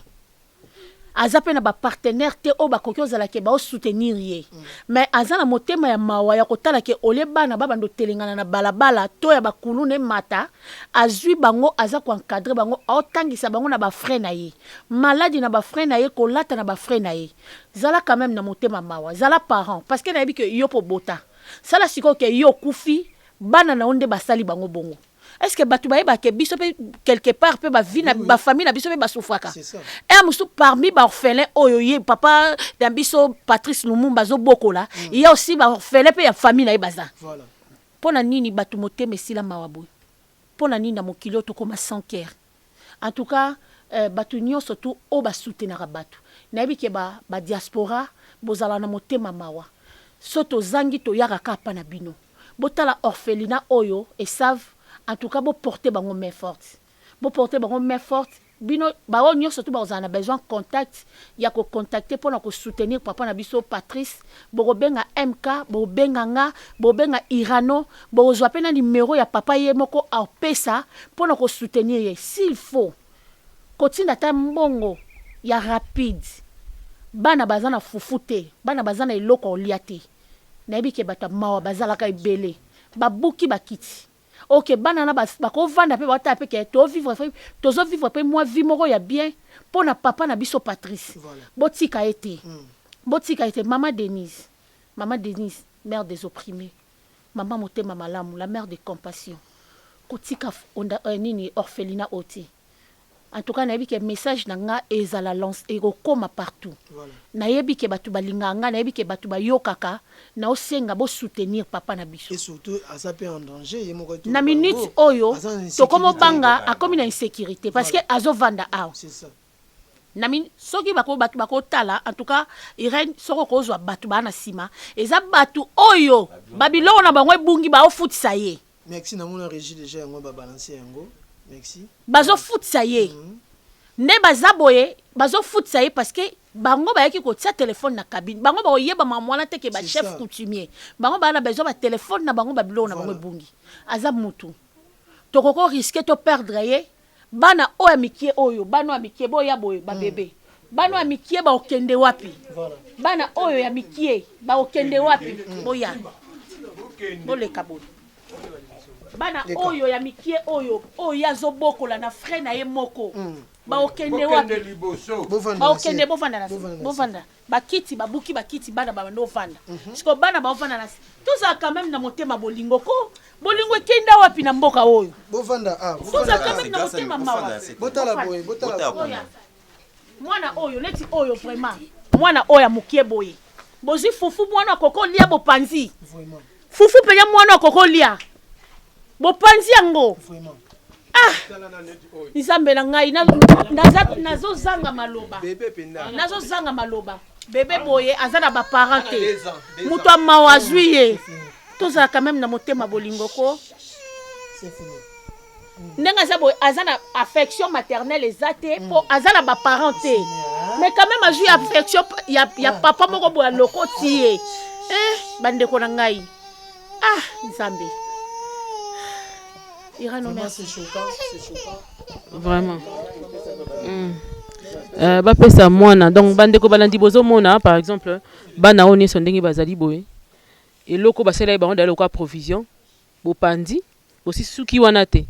Azape na ba partenaire te o ba koki ozala ke ba soutenir ye. Mais azana motema ya mawa ya kotala ke ole bana baba ndo telengana na balabala to ya bakulu ne mata azui bango aza ko encadrer bango otangisa bango na ba frère na ye. Maladie na ba frère na ye ko lata na ba frère na ye. Zala quand même na motema mawa, zala parent parce que na yebi ke yo po bota. Sala siko ke yo kufi bana na onde basali bango bongo. Est-ce que batu baye ba ke biso pe quelque part pe ba vie na ba famille na biso pe ba soufaka. C'est ça. Et musu parmi ba orphelin oyoye papa dans biso Patrice Lumumba zo bokola, il y a aussi ba orphelin pe ya famille na baza. Voilà. Pona nini batu motema sila mawabu. Pona nini na mokilo to koma sans cœur. En tout cas, batu nyonso surtout o ba soutenir batu. Na yebi ke ba diaspora bozala na motema mawa. Soto zangi to yaka kapa na bino. Botala orphelinat oyo et savent en tout cas, vous portez bango main forte. Vous portez bango main forte. Bino, bao nyo surtout bao zana besoin contact. Ya ko contacter pour nous soutenir papa na biso Patrice. Bo benga MK, bo benga nga, bo benga Irano, bo zwape na numéro ya papa ye moko a pesa pour nous soutenir ye. S'il faut, kotinda ta mbongo ya rapide. Bana bazana fufute, bana bazana eloko oliate. Na yebi ke bata mawa bazala ka ibele. Babuki bakiti. Ok, banana bako vanda pe bata pe ke to vivre pe moi vie moko ya bien pour na papa na biso Patrice. Voilà. Botika été maman Denise, mère des opprimés. Maman motema malamu, la mère de compassion. Kotika nini orphelinat oti. En tout cas, na yebi ke message na nga ezala lance ego koma partout. Voilà. Na yebi ke batu balinga nga, na yebi ke batu bayokaka, na osenga bo soutenir papa na biso. Et surtout, azape en danger, yemoko to. Na minute oyo, to komo banga akomi na insécurité parce que azo vanda ao. C'est ça. Na min soki bako tala, en tout cas, Irene soko kozwa batu ba na sima, eza batu oyo, Babylone na bango bungi ba ofutisa ye. Merci na mona régie déjà yango ba balancer yango. Merci. Bazo foot ça y est. Ne bazaboye, bazo foot ça y est parce que bango ba yaki ko tia téléphone na cabine. Bango ba yeba mamwana te ke ba chef coutumier. Bango ba na besoin ba téléphone na bango ba bilo na bango bungi. Azab mutu. To koko risquer to perdre ye. Bana o amikie oyo, bana amikie boya boy ba bébé. Bana amikie ba okende wapi. Voilà. Bana oyo ya mikie ba okende wapi. Boya. Bole kaboni. Bana oyo ya mikie oyo ya zobokola na frère na ye moko ba okende wapi ba okende bovanda bakiti babuki bakiti bana ba ndo vanda siko bana ba vanda na tout ça quand même na motema bolingo ko bolingo kenda wapi na mboka oyo bovanda tout ça quand même na motema mawa botala boye mwana oyo neti oyo vraiment mwana oyo mukie boye bozi fufu mwana koko lia bopanzi vraiment fufu penya mwana koko lia bopanzi yango nzambe na ngai nazozanga maloba bebe boye aza na baparent te moto amawa azwi ye tozala quand même na motema bolingo ko ndenge aza na affection maternelle eza te mpo aza na baparent te mais quand même azwi affection ya papa moko boya loko ti ye bandeko na ngai nzambe c'est choquant. Vraiment. Bapesa mwana donc bandeko balandi bozo mona par exemple bana oni sondenge bazali boye eloko basela ba onda eloko provision bopandi aussi suki wana te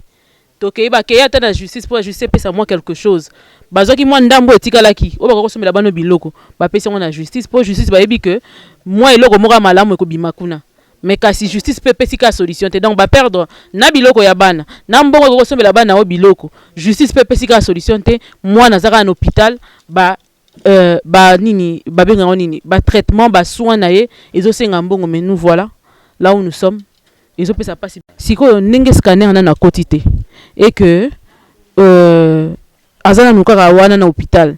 toke ba ke yata na justice pour la justice pesa moi quelque chose bazoki mwa ndambo etikalaki o bako somela bano biloko bapesa na justice pour justice ba yebi que moi eloko moka malamu ekobima kuna mais kasi justice peut pesika solution te donc ba perdre na biloko ya bana na mbongo ko somela bana o biloko justice peut pesika solution te moi nazaka na hôpital ba nini ba benga nini ba traitement ba soin na ye ezosenga mbongo mais nous voilà là où nous sommes ezopesa pasi sikoyo ndenge scanner na quotité et que azana nukaka wana na hôpital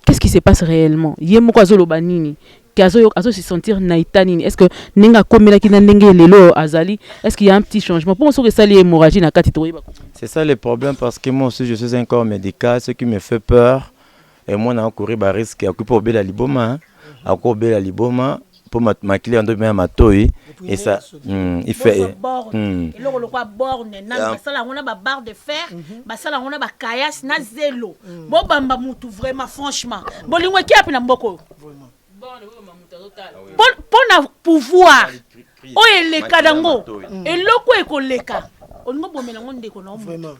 qu'est-ce qui se passe réellement ye moko azoloba nini azo se sentir naitanini est-ce que ninga komela kina ndenge lelo azali est-ce qu'il y a un petit changement pour que ça lié hémorragie na kati toyeba c'est ça le problème parce que moi aussi je suis un corps médical ce qui me fait peur et moi na courir ba risque à couper obela liboma à couper la liboma pour ma client de même matoi et ça il fait eloko lokwa borne na basala ngona ba barre de fer basala ngona ba kayas na zelo bo bamba mutu vraiment franchement bolingwe ki api na mboko pour na pouvoir oyo eleka dango eloko ekoleka olingo bomela ngo ndeko na vraiment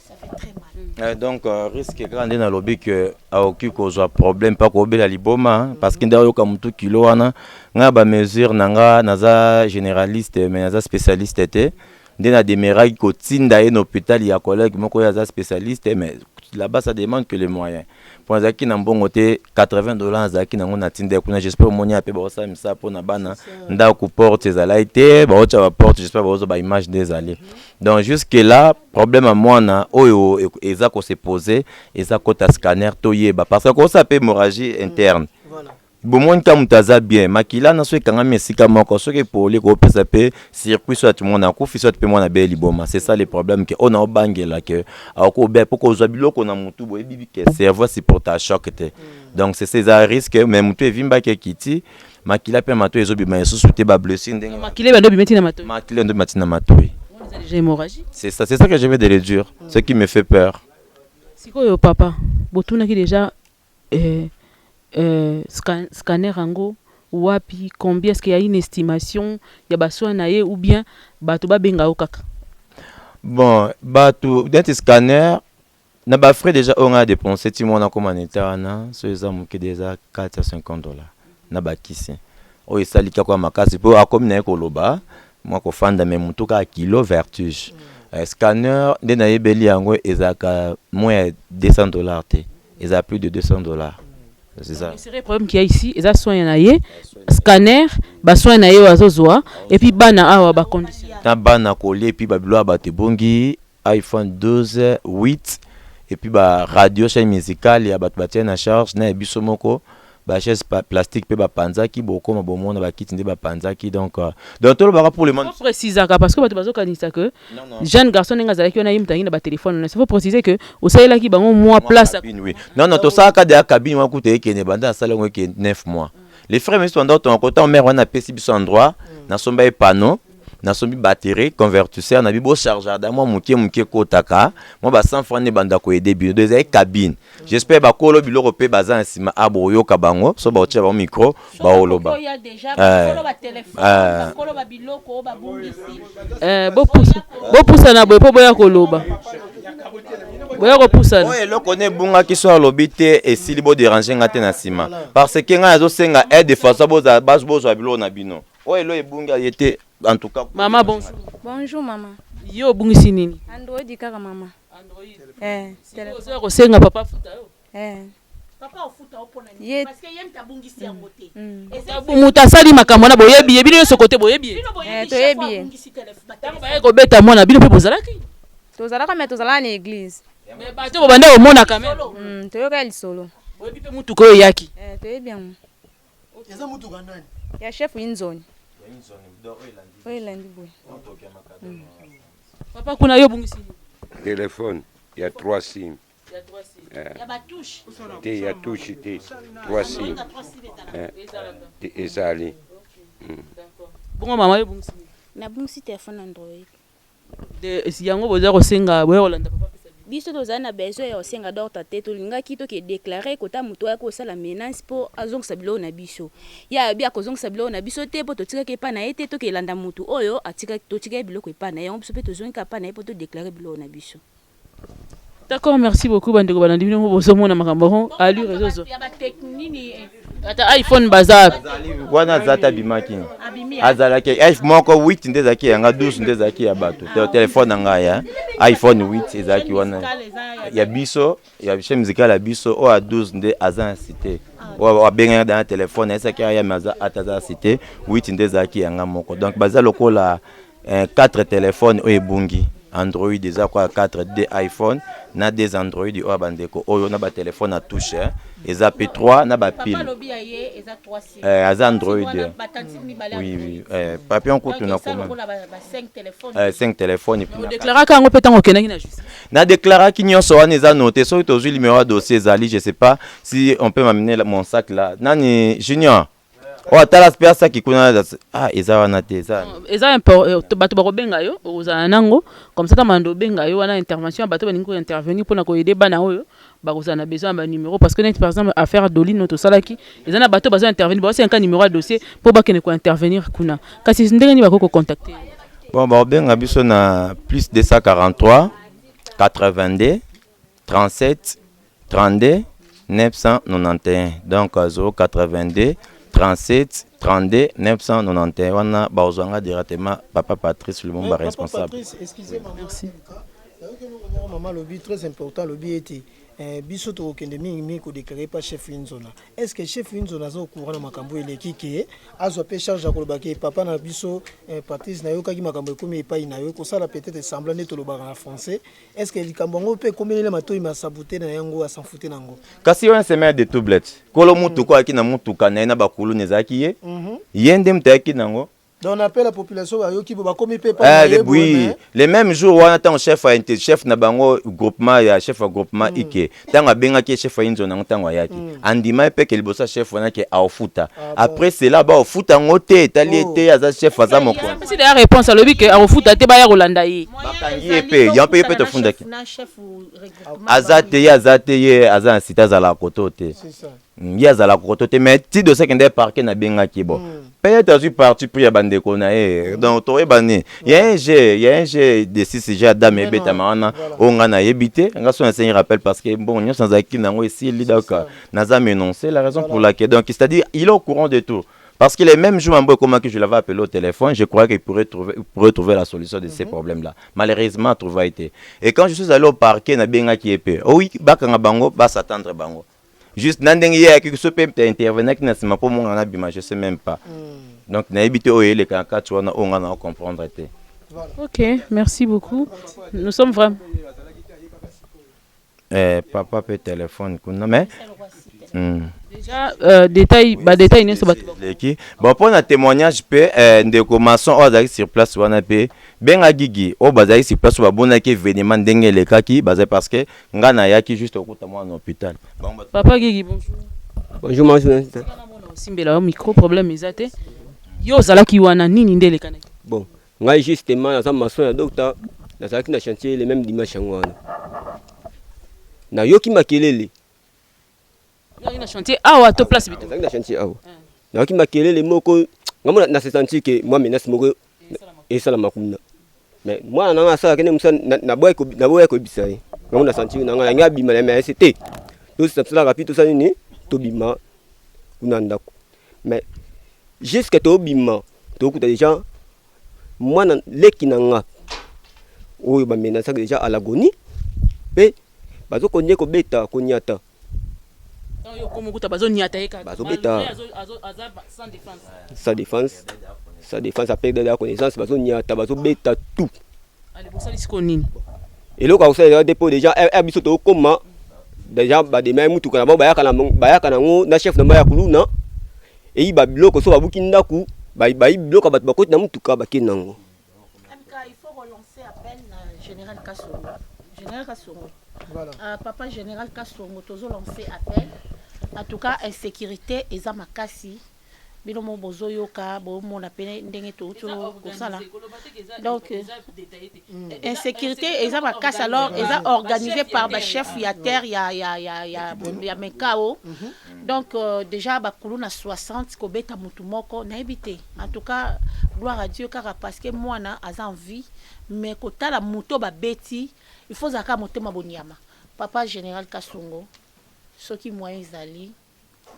ça fait très mal donc risque grand na lobby que aoki kozwa problème pas ko bela liboma parce que ndayo ka mutu kilo wana nga ba mesure nanga naza généraliste mais naza spécialiste te ndena demerai ko tinda en hôpital ya collègue moko ya spécialiste mais là-bas ça demande que les moyens pour zaki na mbongo te $80 zaki nango na tinde kuna j'espère monia pe ba ça misa pour na bana nda ko porte za laité ba ocha ba porte j'espère ba ba image des allées donc jusque là problème à moi na oyo eza ko se poser eza ko ta scanner toyeba parce que ko ça peut hémorragie interne voilà bomoni ka mutaza bien makila na so ekanga mesika moko so ke poli ko pesa pe circuit soit tout monde akufi soit pe mona be liboma c'est ça le problème que on a obangela que ako be poko zo biloko na mutu bo ebibi ke cerveau si pour ta choc te donc c'est ces risques mais mutu evimba ke kiti makila pe mato ezo bima yesu souté ba blessing ndenge makila bando bimeti na mato makila ndo matina mato j'ai hémorragie c'est ça que je vais de le dire ce qui me fait peur sikoyo papa botuna ki déjà scanner rango wapi combien est-ce qu'il y a une estimation ya baswa na ye ou bien bato ba benga okaka bon bato d'un scanner na ba frais déjà on a dépensé ti mona comme en état na so example que déjà $450 na ba kisi o esalika kwa makasi po akomi na ekoloba moi ko fanda même mutuka kilo vertige scanner de na yebeli yango ezaka moins $200 te eza plus de $200. C'est ça. C'est le problème qu'il y a ici, ils ont soin naie, scanner, ba soin naie wazozoa et puis bana awa ba condition. Ta bana collé puis ba bilo ba te bongi iPhone 12 8 et puis ba radio chaîne musicale ya ba tien na charge na biso moko ba chaise plastique pe ba panzaki boko ma bomo na ba kitinde ba panzaki donc tout le bara pour le monde. Faut préciser parce que ba bazo kanisa que jeune garçon nga zala ki ona yimta ina ba téléphone, il faut préciser que au sayela ki bango mois place oui. Non to ça ka de cabine wa kuté ke ne banda sala ngo ke 9 mois. Les frères mais sont dans ton côté mère on a pesi biso endroit na somba e panneau na sombi batterie convertisseur na bibo chargeur da moi muke kotaka moi ba 100 francs ne banda ko aider bio deux cabine j'espère ba kolo biloko pe baza nsima aboyo kabango so ba otia ba micro ba oloba il y a déjà ba téléphone kolo ba biloko ba bungisi bo pousa na boye po boya koloba boya ko pousa oye loko ne bunga ki so alobi te et si libo déranger ngate na sima parce que nga zo senga aide façon boza bozo biloko na bino oye lo ebunga yete. En tout cas, maman bonjour. Bonjour maman. Yo bungisi nini? Android kaka maman. Android. Téléphone. Senga papa futa yo. Papa au foot au pona Ye- parce que yem tabungisi yango te. Mutu asali makambo na boyebi ye bino nyonso kote boyebi ye. Bino boyebi toyebi chef ye. abungisi téléphone. Ntango baye kobeta mwana bino mpe bozalaki. tozalaka me tozalaka na église. Mais bato bobanda omona quand même. toyoka lisolo. Boyebi mpe mutu koyo yaki. toyebi yango eza mutu kanani ya chef Inzoni oyo elandi boye. Papa kuna yo bungisi. Téléphone, il y a 3 SIM. Ya batouche. Il y a touche, 3 SIM. Et ça allait. Bongo mama yo bungisi. nabungisi telefone Android. De yango boza kosenga boya kolanda papa pesa. Biso tozali na besoin ya kosenga dorta te tolingaki toke déclarer kota moto ya kosala menace mpo azongisa biloko na biso ya bi akozongisa biloko na biso te mpo totikaki epai na ye te tokelanda motu oyo totikaki biloko epai na ye yango biso mpe tozongika epai na ye mpo todéclare biloko na biso. D'accord, merci beaucoup bandeko balandi bino bozomona makambo alu réseau. Ya bateknini Ata iPhone bazar. Wana zata bimaki. abimi. Azalaki iPhone moko 8 nde zaki yanga 12 nde zaki ya bato. Téléphone nga ya iPhone 8 ezaki wana. Ya biso, ya chaîne musicale ya biso o a 12 nde azan cité. O benga dans téléphone ezaki ya maza ataza cité 8 nde zaki yanga moko. Donc baza lokola 4 téléphones o ebungi. Android eza kwa 4D iPhone na des Android o bandeko oyo na ba téléphone à touche eza P3 na ba pile. Papa lobi aye eza 3C. Az Android. Oui. Papier on compte na comment. 5 téléphones. 5 téléphones et puis. Déclara kango petango kenaki na justice. Na déclara ki nyonso wana eza noté so to zui numéro dossier ezali, je sais pas si on peut m'amener mon sac là. Nani Junior. Oh tala spesa ki kuna eza wana te eza. Eza important bato bakobenga yo ozana nango comme ça ta mando benga yo wana intervention bato baningo intervenir pour na ko aider bana oyo bakozana besoin ba numéro parce que net par exemple affaire Dolino to salaki eza na bato bazo intervenir ba 5 numéro de dossier pour ba kene ko intervenir kuna kasi ndenge ni bako contacter. Bon ba benga biso na plus 243 82 37 32 991 donc 082 37 32 991 wana bazwanga directement papa Patrice Lumumba responsable. Patrice, excusez-moi. Merci. Maman lobby très important lobby était biso to kende mingi ko déclarer pas chef Inzona. Est-ce que chef Inzona zo courant na makambo eleki ke azo pe charge ya kolobaki papa na biso Patrice na yo kaki makambo ekomi epai na yo ko sala peut-être semblant de tolobaka na français. Est-ce que likambo ngo pe komelela matoi ma saboter na yango a s'en fouter nango. Kasi on se met de doublette. Kolo mutu ko akina mutu kana na bakulu nezaki ye. Yende mtaki nango. Donc on appelle la population à yoki ba komi pe pas. Oui, les mêmes jours on attend chef à chef na bango groupement ya chef groupement ike. Tanga benga ki chef Inzona ntango yaki. Andima pe ke libosa chef wana ke a ofuta. Après c'est là bas ofuta ngote tali été aza chef aza moko. Si la réponse à lobi que a ofuta te ba ya Rolanda yi. Bakangi epe, ya pe te funda ki. Azate ye aza sita za la kotote. C'est ça. Ya za la kotote mais ti de sekende parquet na benga ki bon. Peut-être suis parti pour y bandeko na e donc to ebane il y a un jeu de 6 jeux dame beta mana on a yebité nga so enseigne rappel parce que bon nous sans acquis nango ici lidaka naza énoncé la raison pour laquelle donc c'est-à-dire il est au courant de tout parce que les mêmes jours comment que je l'avais appelé au téléphone je crois qu'il pourrait trouver la solution de ces problèmes là malheureusement trouva été et quand je suis allé au parquet na benga ki epé oui bakanga bango ba s'attendre bango juste nandenge ya ki so peut intervenir qui na sima pour mon na bima je sais même pas. Donc na évité o ele kan ka tu wana on na comprendre té. OK, merci beaucoup. Nous sommes vraiment papa peut téléphone kuna mais déjà détail ne so bato. Bon pour un témoignage pe ndeko maçon o azaki sur place wana pe benga gigi o bazaki sur place ba bonaki événement ndenge le kaki bazai parce que ngana yaki juste okuta moi en hôpital. Papa Gigi bonjour. Bonjour monsieur. Simbela au micro problème ezate. Yo zalaki wana nini ndele kanaki. Bon, ngai justement na maçon ya docteur na zalaki na chantier les mêmes dimanche wana. Na yoki makelele. Na chantier awa to place bitu. Na chantier awa. Na yoki makelele moko ngamona na se sentir que moi menace moko et ça la makuna. Mais moi na nga ça kene musa na boy ko bisai. Ngamona sentir na nga ngabi ma mais c'était. Tout ça la rapide tout ça ni to bima unandako. Mais jusqu'à to bima to kuta déjà moi na leki na nga oyo ba menace déjà à l'agonie pe bazo konye ko beta konyata Sa défense. Sa défense après de la connaissance, beta tout. Et là, quand vous dépôt déjà, comment déjà, des mêmes tout quand na chef de Maya Kuluna, et il va bloquer sur Abukindaku, bloquer à Batbakot, Namutuka, Bakinango. Il faut relancer appel à Général Kassongo. Général Kassongo. Voilà. Papa Général Kassongo, tous lancé appel. En tout cas, insécurité, Eza Makasi. Bino mo bozoyoka, bo mon appelé ndenge to kosala. Donc, insécurité, Eza Makasi alors, Eza organisé par le chef ya terre, ya Mekao. Donc, déjà, bakulu na 60, kobeta mutumoko, na habité. En tout cas, gloire à Dieu, car parce que moi, na a envie, mais kota la muto ba beti, il faut zaka monter ma bonyama. Papa Général Kassongo, ceux qui moyens zali,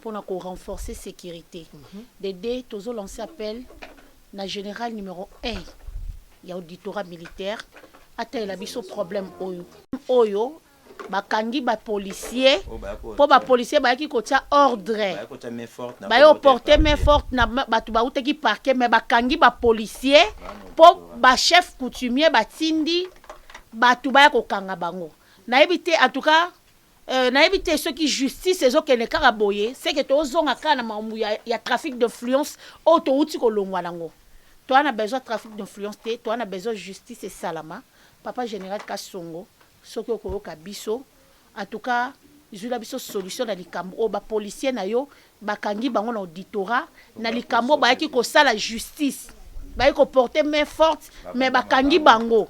pour renforcer la sécurité. D'aider, tous lancé appel, na général numéro 1, il y a auditorat militaire, atteint la biso problème oyo. Oyo, bakangi ba policier, pour ba policier ba qui kotia ordre. Ba yo porter main forte na batu ba uti ki parquet mais bakangi ba policier pour ba chef coutumier ba tindi batu ba ko kanga bango. Na éviter en tout cas na éviter ceux qui justice les autres qui karaboye c'est que to zonga kana mambu ya trafic d'influence auto uti ko longwa nango. Toi on a besoin de trafic d'influence te, toi on a besoin de justice et salama. Papa Général Kassongo soki okoyoka biso en tout cas izula biso solution na likambo o ba policier na yo bakangi bango na auditorat na likambo ba yaki ko sala justice ba yaki ko porter main forte mais bakangi bango.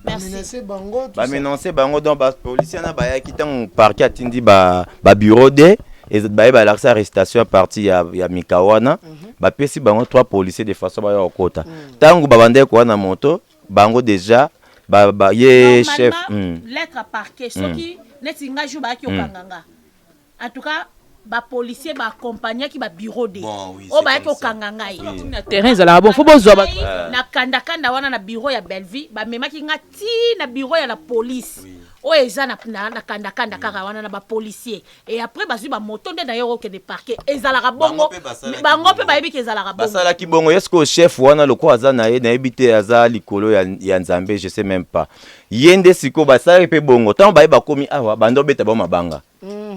Menacer bango donc ba policier na ba yaki tant parquet atindi ba bureau D et ba l'accès à arrestation à partir ya Mikawana ba pesi bango 3 policiers de façon ba yokota tangu ba bande ko na moto bango déjà ye chef lettre à parquet ceux qui neti ngaju ba ki okanganga en tout cas ba policier ba accompagner ki ba bureau de o ba ki okanganga na terrain za la bon faut bozwa ba na kanda wana na bureau ya Belleville ba memaki ngati na bureau ya la police o eza na kanda kaka wana na ba policier et après bazui ba moto nde na yo ke de parquet ezala bongo bango pe ba yebi ke ezala bongo basala ki bongo est-ce chef wana loko aza na ye na ebité aza likolo ya Nzambe je sais même pas yende siko basala pe bongo tant ba komi awa bando beta ba mabanga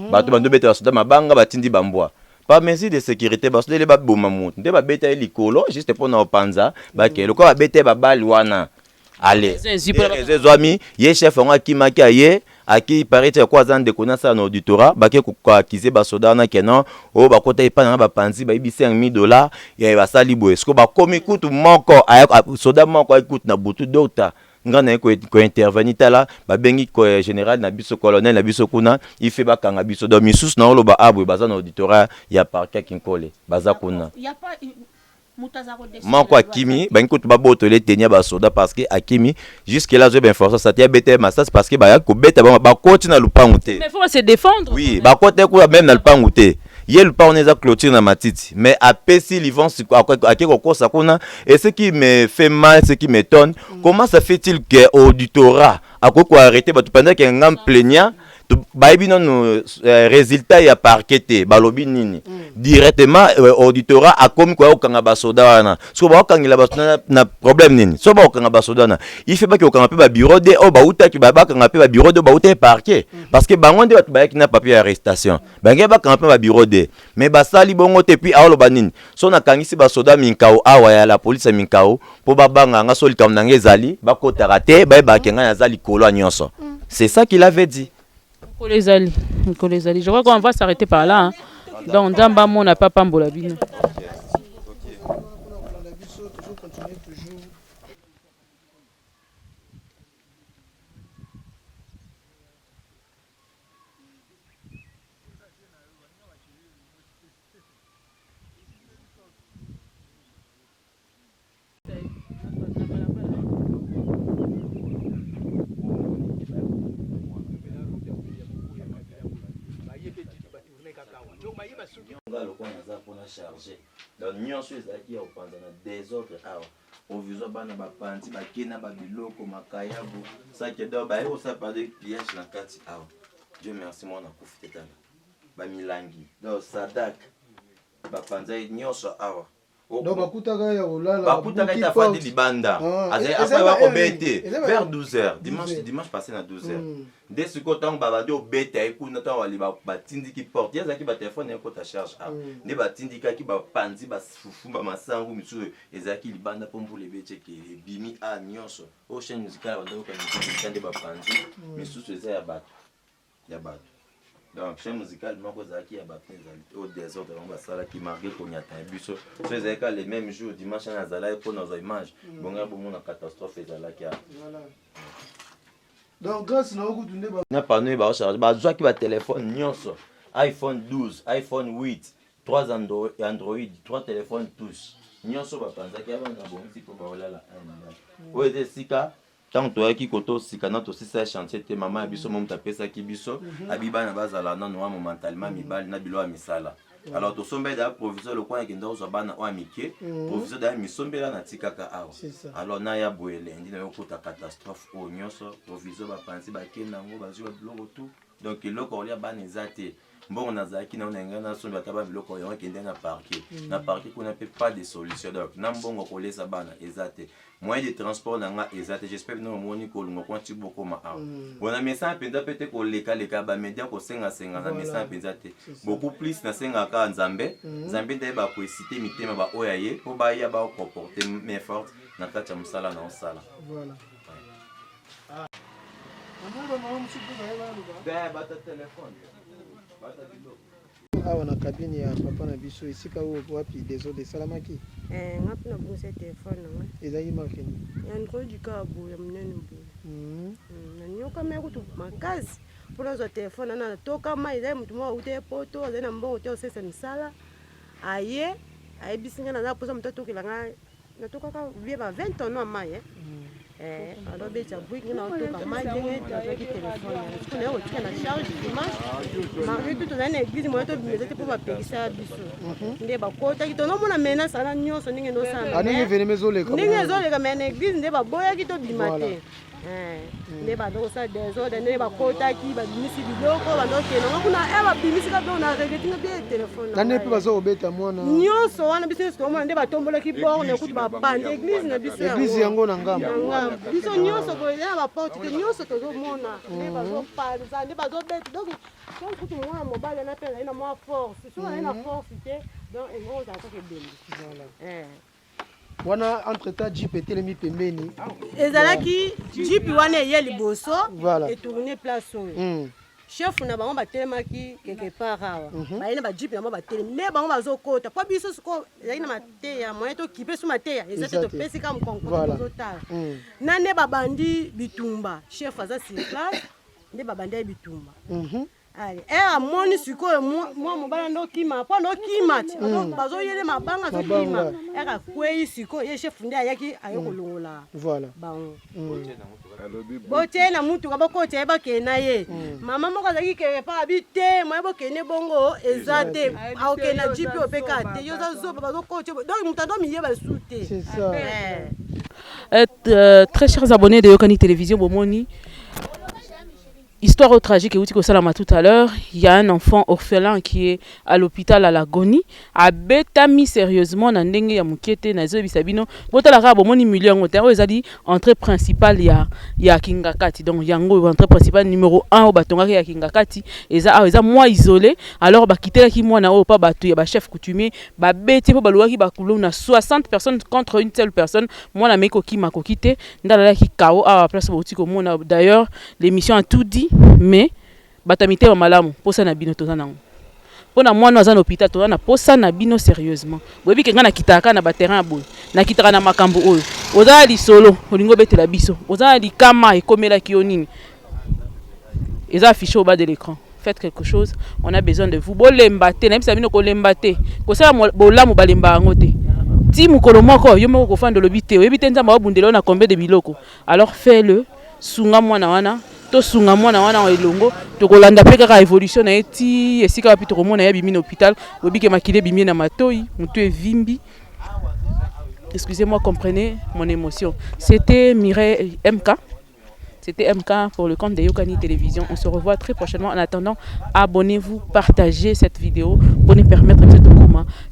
bato bando beta basoda mabanga batindi bambwa pas mesure de sécurité basoda le ba boma mutu nde ba beta likolo juste pour na opanza ba ke loko ba beta ba bali wana. Allez, les amis, ye chef on a qui maki aye, a qui paraît quoi zan de connaissance en auditorat, ba ke ko akize ba soda na kenan, o ba kota ipa na ba panzi ba ibi $5,000, ya ba sali bo. Est-ce que ba komi kutu moko soda moko écoute na butu docteur. Ngana ko intervenir tala ba bengi ko général na biso colonel na biso kuna, il fait ba kanga biso do misus na lo ba abwe ba zan auditorat ya parquet kinkole, baza kuna. Il y a pas Manko Akimi, ben écoute ba boto les tenir ba soda parce que Akimi jusque là je ben force ça tient bête mais ça c'est parce que ba ko bête ba continue na lupangu te. Mais faut se défendre. Oui, ba côté ko même na lupangu te. Yel pas on est à clôture na matiti mais après si ils vont akiko kosa kuna et ce qui me fait mal ce qui m'étonne comment ça fait-il que auditorat akoko arrêter ba pendant que ngam plaignant baibi non résultat ya parquet balobi nini directement auditorat a comme quoi okanga basoda wana so ba okangila basoda na problème nini so ba okanga basoda na il fait pas que okanga pe ba bureau de o ba utaki ba kanga pe ba bureau de ba utai parquet parce que bango de ba ki na papier arrestation bange ba kanga pe ba bureau de mais ba sali bongo te puis awlo banini so na kangisi basoda minkao awa ya la police minkao po ba banga nga so likam nange zali ba kotara te ba kenga ya zali kolo nyonso c'est ça qu'il avait dit. Les alliés. Je crois qu'on va s'arrêter par là. Hein. Donc, Damba, on n'a pas pambola bine. Chargé donc nyonso ezaki ya opanza na désordre awa ovizwa bana bapanzi bakena babiloko makayabu sake do baye osa pas de piège na kati awa Dieu merci moi na kufi tetala bamilangi donc sadak bapanza nyonso awa donc bakutaka ya kolala bakutaka ita fandi libanda après bakobete vers 12h dimanche passé na 12h dès ce que tant babadi obete ekuna tant wali batindiki porte yazaki ba téléphone ekota charge a ne batindika ki bapanzi basufumba masangu misu ezaki libanda pombo lebete ke bimi a nyonso o chaîne musicale bando ko kande bapanzi misu eza ya bato donc chaîne musicale moko zaki ya bapenza au désordre on va sala qui marqué konyata biso so ezaka les mêmes jours dimanche na zala pour nos images bonga bomo na catastrophe ezala ki voilà donc grâce na okutunde na pano ba charge ba zwa ki ba téléphone nyonso iPhone 12 iPhone 8 3 Android 3 téléphones tous nyonso ba panza ki aba na bongi ko ba olala o ete sika tant toyaki koto sikana tosisa chantier te mama ya biso momu tapesaki biso abibana bazala nano wa momentalement mibali na bilo ya misala alors tosombe da proviseur le coin ekenda kozwa bana oyo mike proviseur da misombela na tikaka awa alors na ya boelendi na yokota catastrophe oyo nyonso proviseur bapanzi bakenda yango bazwi babiloko tout donc eloko olia bana eza te mbongo nazalaki na onenga na sombe ata babiloko yango ekende na parquet kuna mpe pas de solution donc na mbongo kolesa bana eza te moyen de transport nanga ezate j'espère no moni ko lungo kwa tiboko ma awa bona message penda pete ko leka ba media ko senga na message penda te beaucoup plus na senga ka nzambe nde ba ko citer mitema ba oyaye po ba ya ba ko porter main forte na kati ya musala na osala voilà bata téléphone bata biloko awa na cabine ya papa na biso esika oyo wapi désolé salamaki ngapi na bose téléphone nga ezali marque ni Android ka bo ya munene bo na nyoka me kutu makasi pona zo téléphone na toka mai za mtu mwa ute poto za na mbongo te osesa misala aye bisinga na posa mtoto kilanga na toka ka bie ba 20 ans mai alors becha bwiki na toka mai ngene ta ki téléphone ko ne o tika na charge dimanche mari tout na église mo to bimeza te po ba pekisa biso nde ba kota ki to no mona mena sana nyonso ninge no sana ani vene mezoleka ninge zoleka me na église nde ba boya ki to bimate nde ba do sa désordre nde ba kota ki ba bimisi biloko ba do ke no kuna eba bimisi ka do na regretinga bien téléphone na ne pe bazo obeta mwana nyonso wana biso to mona nde ba tombola ki borne kutu ba bande église na biso église yango na ngamba biso nyonso ko ya ba porte ke nyonso to zo mona nde ba zo panza nde ba zo beta donc quand kutu mwana mobile na pe na mo force so na force te donc ngo za ko ke bembi voilà wana entre temps Jeep etelemi pembeni ezalaki Jeep wana ye liboso voilà et tourner place oyo chef na bango batelemaki quelque part awa bayina ba Jeep na bango batelemi mais bango bazokota po biso siko ezali na mateya moyen to kipe su mateya ezate to pesi ka mkonko tozotala nane babandi bitumba chef aza sur place nde babandi bitumba allez amoni sikoyo mwa mobala ndo kima po ndo kima bazo yele mabanga zo kima eka kwei sikoyo ye chef nde ayaki ayokolongola voilà bango bote na mutu ka boko te ba kena ye mama moko azaki ke pa bite mo bo kene bongo ezate au kena jipi opeka te yo zo bazo koche donc mutando miye ba sute c'est ça très chers abonnés de Yokani Télévision Bomoni. Histoire tragique et Outiko Salama tout à l'heure, il y a un enfant orphelin qui est à l'hôpital à l'agonie. A betami sérieusement na ndenge ya mukete na zo bisabino. Botala ka bomoni million ngotero ezali entrée principale ya Kingakati. Donc yango entrée principale numéro 1 au batonga ya Kingakati eza moi isolé. Alors ba kitela ki mwana o pa batu ya ba chef coutumier ba beti po baluaki ba kulo na 60 personnes contre une seule personne. Mwana meko ki makokite ndala ki kao à place Outiko mona. D'ailleurs, l'émission a tout dit. Mais batamite wa malamu posa na bino toza nango pona mwana aza na hôpital toza na posa na bino sérieusement boyebi ke nga na kitaka na baterrain boy na kitaka na makambo oyo oza lisolo olingo betela biso oza likama ekomela ki onini eza affiché au bas de l'écran. Faites quelque chose, on a besoin de vous bolemba te na bisa bino ko lemba te ko sala bolamu balemba ngo te ti mukolo moko yo moko ko fanda lobi te oyebi te nzamba obundela na combien de biloko alors fais-le sunga mwana wana to sunga mwana wana elongo to kolanda pe kaka évolution na eti esika wapi to komona ya bimi na hôpital obike makile bimi na matoi mutu evimbi. Excusez-moi, comprenez mon émotion. C'était Mireille MK. C'était MK pour le compte de Yokani Télévision. On se revoit très prochainement. En attendant, abonnez-vous, partagez cette vidéo pour nous permettre de faire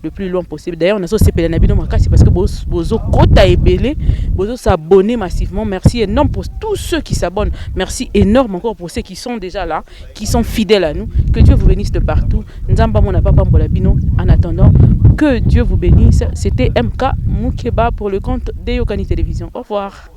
le plus loin possible. D'ailleurs, on a aussi fait Nabino Makasi parce que Bozo Kota et Belé, Bozo s'abonner massivement. Merci énorme pour tous ceux qui s'abonnent. Merci énorme encore pour ceux qui sont déjà là, qui sont fidèles à nous. Que Dieu vous bénisse de partout. Nzamba Mona Papa Mbolabino. En attendant, que Dieu vous bénisse. C'était MK Moukeba pour le compte de Yokani Télévision. Au revoir.